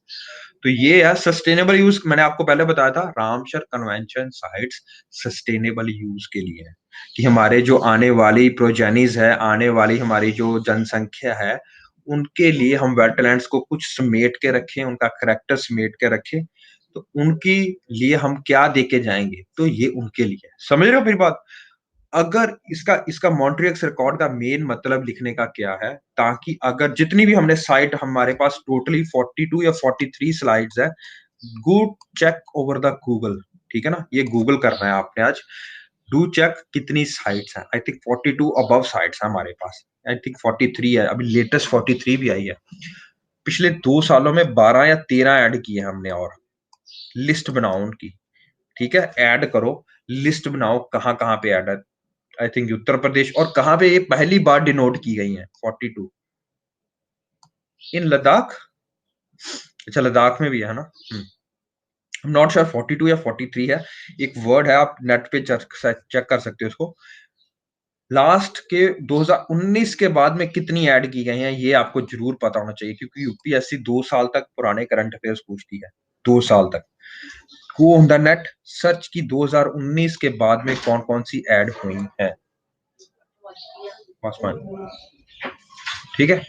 Speaker 1: तो ये है sustainable use, मैंने आपको पहले बताया था Ramsar convention sites sustainable use के लिए है, कि हमारे जो आने वाली प्रोजेनिस है, आने वाली हमारी जो जनसंख्या है, उनके लिए हम वेटलैंड्स को कुछ समेट के रखें, उनका करैक्टर समेट के रखें, तो उनके लिए हम क्या देके जाएंगे, तो ये उनके लिए है, समझ रहे हो मेरी बात। अगर इसका इसका मॉन्ट्रियक्स रिकॉर्ड का मेन मतलब लिखने का क्या है, ताकि अगर जितनी भी हमने साइट, हमारे पास टोटली 42 या 43 स्लाइड्स है, good check over the Google, ठीक है ना, ये गूगल करना है आपने आज, डू चेक कितनी साइट्स हैं, आई थिंक 42 अबव साइट्स हैं हमारे पास, आई थिंक 43 है, अभी लेटेस्ट 43 भी आई है, पिछले 2 सालों में 12 या 13 ऐड किए हमने, और लिस्ट बनाओ उनकी, ठीक है, ऐड करो, लिस्ट बनाओ कहाँ कहाँ पे ऐड है, आई थिंक उत्तर प्रदेश, और कहाँ पे ये पहली बार डिनोट की गई है 42, इन लद्दाख, अच्छा लद्दाख में भी है ना, नॉट श्योर 42 या 43 है, एक वर्ड है, आप नेट पे चेक कर सकते हो उसको, लास्ट के 2019 के बाद में कितनी ऐड की गई हैं, ये आपको जरूर पता होना चाहिए, क्योंकि यूपीएससी 2 साल तक पुराने करंट अफेयर्स पूछती है, 2 साल तक, go on the net search की 2019 के बाद में कौन कौन सी ऐड हुई है, ठीक ठीक है,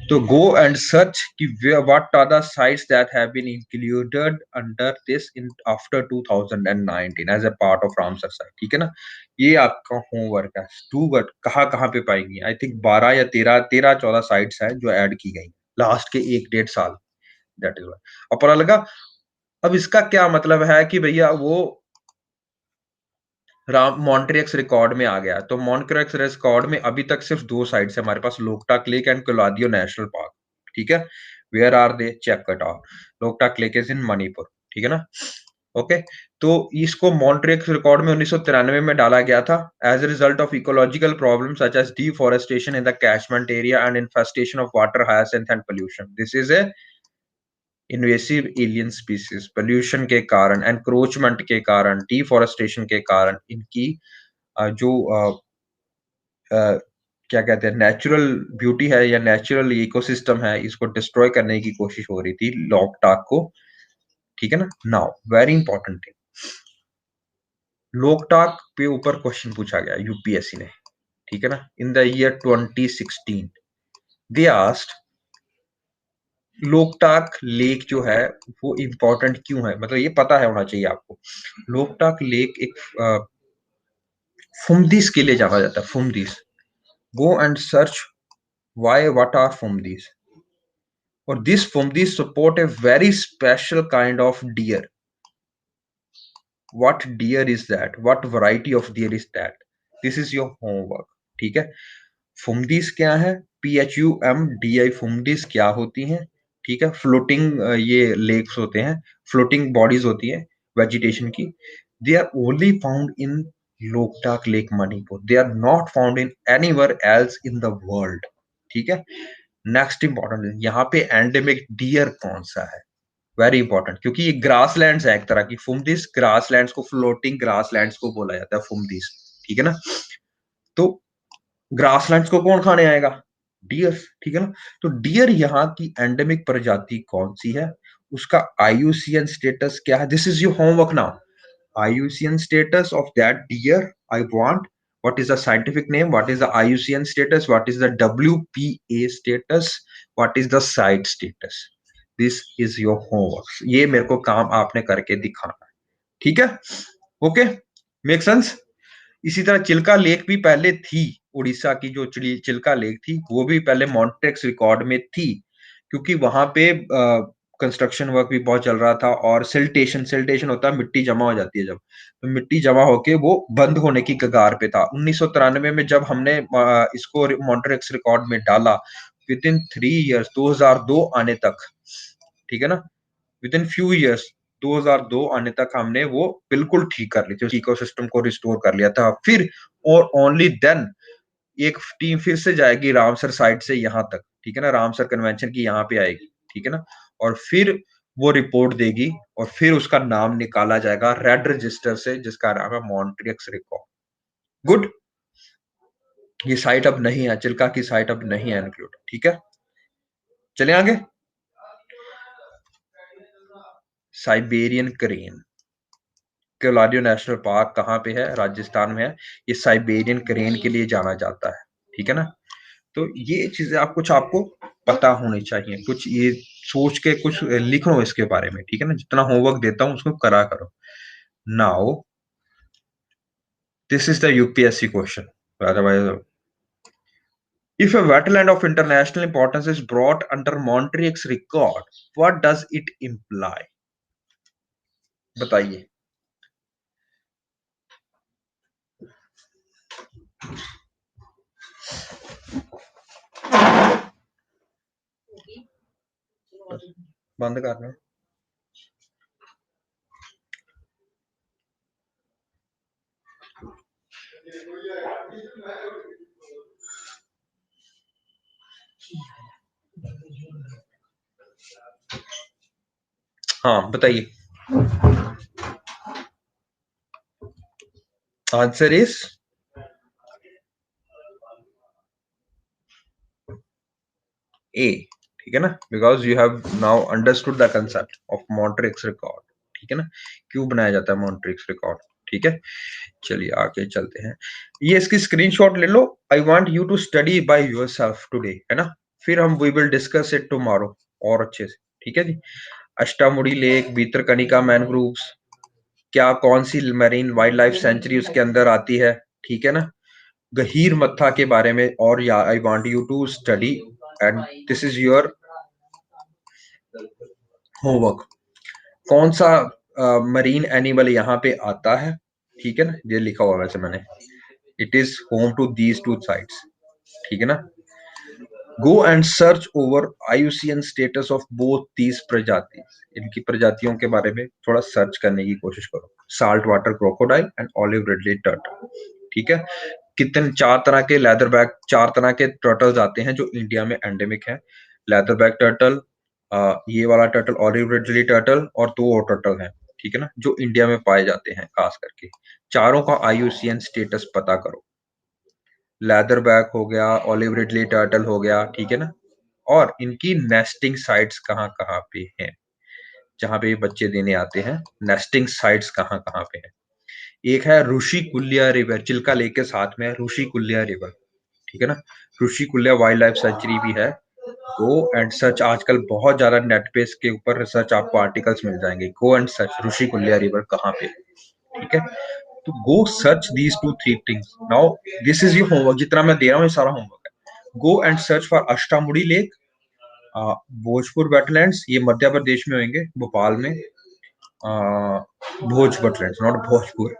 Speaker 1: तो go and search कि what are the sites that have been included under this in after 2019 as a part of Ramsar site, ठीक है ना। ये आपका होमवर्क है। स्टूवर्ट कहाँ कहाँ पे पाएंगी, आई थिंक 12 या 13 14 साइट्स हैं जो ऐड की गई लास्ट के 1 1.5 साल। दैट इज और पता लगा। अब इसका क्या मतलब है कि भैया वो राम मॉन्ट्रियक्स रिकॉर्ड में आ गया। तो मॉन्ट्रियक्स रिकॉर्ड में अभी तक सिर्फ 2 साइट्स है हमारे पास, लोकटाक लेक एंड क्लाउडियो नेशनल पार्क। ठीक है, where are they, check it out. Loktak lake is in Manipur, ठीक है ना। ओके, तो इसको मॉन्ट्रियक्स रिकॉर्ड में 1993 में डाला गया था as a result of ecological problem such as deforestation in the catchment area and infestation of water hyacinth and pollution. This is a invasive alien species. Pollution के कारण, एनक्रोचमेंट के कारण, डिफॉरेस्टेशन के कारण इनकी जो क्या कहते हैं नेचुरल ब्यूटी है या नेचुरल इकोसिस्टम है, इसको डिस्ट्रॉय करने की कोशिश हो रही थी लोकटाक को, ठीक है ना। Now very important thing, Loktak पे ऊपर क्वेश्चन पूछा गया यूपीएससी ने, ठीक है ना। In the year 2016 they asked Loktak lake जो है वो इंपॉर्टेंट क्यों है, मतलब ये पता है होना चाहिए आपको। लोकटाक लेक एक फुमदीस के लिए जाना जाता है, phumdis. Go and search why, what are phumdis. और this phumdis support a very special kind of deer. What deer is that, what variety of deer is that, this is your homework, ठीक है। फुमदीस क्या है, PHUMDI फुमदीस क्या होती हैं, ठीक है। फ्लोटिंग ये लेक्स होते हैं, फ्लोटिंग बॉडीज होती है वेजिटेशन की। They are only found in Loktak lake Manipur, they are not found in anywhere else in the world, ठीक है। नेक्स्ट इंपॉर्टेंट, यहाँ पे एंडेमिक डियर कौन सा है, वेरी इंपॉर्टेंट, क्योंकि ये ग्रासलैंड्स है एक तरह की। फुमदीस ग्रासलैंड्स को, फ्लोटिंग ग्रासलैंड्स को बोला जाता है फुमदीस, ठीक है ना। तो ग्रासलैंड्स को कौन खाने आएगा, डियर, ठीक है ना। तो डियर यहाँ की एंडेमिक प्रजाति कौन सी है, उसका आईयूसीएन स्टेटस क्या है, this is your homework now. IUCN status of that deer I want, what is the scientific name, what is the IUCN status, what is the WPA status, what is the site status, this is your homework। ये मेरे को काम आपने करके दिखाना है, ठीक है। Okay, make sense. इसी तरह चिल्का लेक भी पहले थी, उड़ीसा की जो चिल्का लेक थी वो भी पहले मॉन्ट्रेक्स रिकॉर्ड में थी, क्योंकि वहां पे कंस्ट्रक्शन वर्क भी बहुत चल रहा था। और सिल्टेशन, सिल्टेशन होता है मिट्टी जमा हो जाती है जब, तो मिट्टी जमा होके वो बंद होने की कगार पे था। 1993 में जब हमने इसको मॉन्ट्रेक्स रिकॉर्ड में डाला, विद इन 3 इयर्स 2002 आने तक, ठीक है ना, विद इन फ्यू इयर्स 2002 आने तक हमने वो बिल्कुल ठीक कर ली थी, उस इकोसिस्टम को रिस्टोर कर लिया था। फिर और ओनली देन एक टीम फिर से जाएगी रामसर साइट से यहाँ तक, ठीक है ना, रामसर कन्वेंशन की यहाँ पे आएगी, ठीक है ना। और फिर वो रिपोर्ट देगी और फिर उसका नाम निकाला जाएगा रेड रजिस्टर से, जिसका नाम है मॉन्ट्रियक्स रिकॉर्ड। गुड, ये साइट अब नहीं है, चिल्का की साइट अब नहीं है इंक्लूड, ठीक है। चले आगे, साइबेरियन क्रेन। क्लाडियो नेशनल पार्क कहाँ पे है, राजस्थान में है। ये साइबेरियन क्रेन के लिए जाना जाता है, ठीक है ना। तो ये चीजें आप कुछ आपको पता होनी चाहिए, कुछ ये सोच के कुछ लिखो इसके बारे में, ठीक है ना। जितना होमवर्क देता हूँ उसको करा करो। Now this is the UPSC question, otherwise if a wetland of international importance is brought under Montreux record, what does it imply? बताइए। बंद करना। हाँ बताइए। आंसर इज ए, ठीक है ना, because you have now understood the concept of Montreux record, ठीक है ना, क्यों बनाया जाता है मॉन्ट्रिक्स रिकॉर्ड, ठीक है। चलिए आगे चलते हैं, ये इसकी स्क्रीनशॉट ले लो। I want you to study by yourself today, है ना। फिर हम we will discuss it tomorrow और अच्छे से, ठीक है जी। अष्टामुड़ी लेक, भीतरकनिका मैनग्रोव्स, क्या कौन सी मरीन वाइल्ड लाइफ सेंचुरी उसके अंदर आती है, ठीक है ना। गहीर मत्था के बारे में, और या I want you to study and this is your homework. कौन सा मरीन एनिमल यहाँ पे आता है, ठीक है ना, ये लिखा हुआ है वैसे मैंने। It is home to these two sites, ठीक है ना। Go and search over IUCN status of both these प्रजाति, इनकी प्रजातियों के बारे में थोड़ा सर्च करने की कोशिश करो। Salt water crocodile and olive Ridley turtle, ठीक है। कितने, 4 तरह के लेदर बैक, 4 तरह के टर्टल्स आते हैं जो इंडिया में एंडेमिक है। लेदर बैक टर्टल, ये वाला टर्टल ऑलिव रिडले टर्टल, और 2 और टर्टल हैं, ठीक है ना, जो इंडिया में पाए जाते हैं खास करके। चारों का IUCN स्टेटस पता करो। लेदर बैक हो गया, ऑलिव रिडले टर्टल हो गया, ठीक है ना। और इनकी नेस्टिंग साइट्स कहाँ कहाँ पे हैं, जहां पे ये बच्चे देने आते हैं, नेस्टिंग साइट्स कहाँ कहाँ पे है। एक है ऋषि कुल्या रिवर, चिल्का लेक के साथ में है ऋषि कुल्या रिवर, ठीक है ना। ऋषि कुल्या वाइल्ड लाइफ सेंचुरी भी है। गो एंड सर्च, आजकल बहुत ज्यादा नेट पे इसके ऊपर रिसर्च आपको आर्टिकल्स मिल जाएंगे। Go and search Rushikulya river कहाँ पे, ठीक है। तो go search these two three things now. This is your homework, जितना मैं दे रहा हूँ ये सारा होमवर्क है। Go and search for Ashtamudi lake, Bhojpur wetlands, ये मध्य प्रदेश में होंगे, भोपाल में। Bhoj wetlands, not Bhojpur.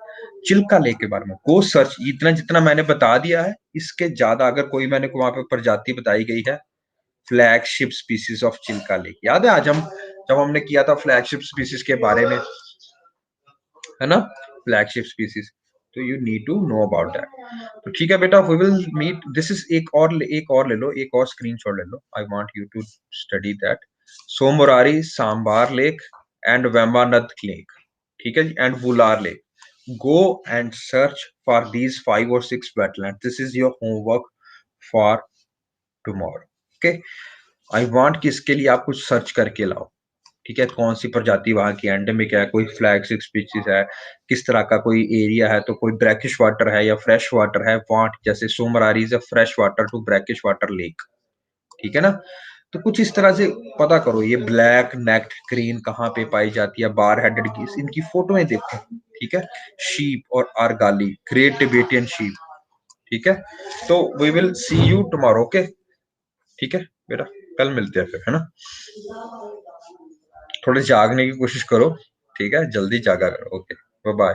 Speaker 1: Chilika lake के बारे में गो सर्च, इतना जितना मैंने बता दिया है, इसके ज्यादा अगर कोई मैंने वहां पे प्रजाति बताई गई है। Flagship species of Chilka lake, याद है आज हम जब हमने किया था फ्लैगशिप स्पीसीज के बारे में, है ना, फ्लैगशिप स्पीसीज। तो you need to know about that. तो ठीक है बेटा, we will meet, this is एक और ले लो, एक और स्क्रीनशॉट ले लो। I want you to study that. Tsomoriri Sambhar lake and Vembanad lake, ठीक है जी, and Wular lake. Go and search for these 5 और 6 wetland, this is your homework for tomorrow, okay. I want कि इसके लिए आप कुछ सर्च करके लाओ, ठीक है। कौन सी प्रजाति वहां की एंडेमिक है, कोई फ्लैगशिप स्पीशीज है, किस तरह का कोई एरिया है, तो कोई ब्रैकिश वाटर है या फ्रेश वाटर है, वाट जैसे Tsomoriri is a fresh water to brackish water lake, ठीक है ना। तो कुछ इस तरह से पता करो। ये ब्लैक नेक्ड क्रेन कहाँ पे पाई जाती है, बार हेडेड गीस, इनकी फोटोएं देखो, ठीक है। शीप और आर्गाली, ग्रेट टिबेटियन शीप, ठीक है। तो we will see you tomorrow, okay, ठीक है बेटा, कल मिलते हैं फिर, है ना। थोड़े जागने की कोशिश करो, ठीक है, जल्दी जागा करो, ओके, बाय बाय।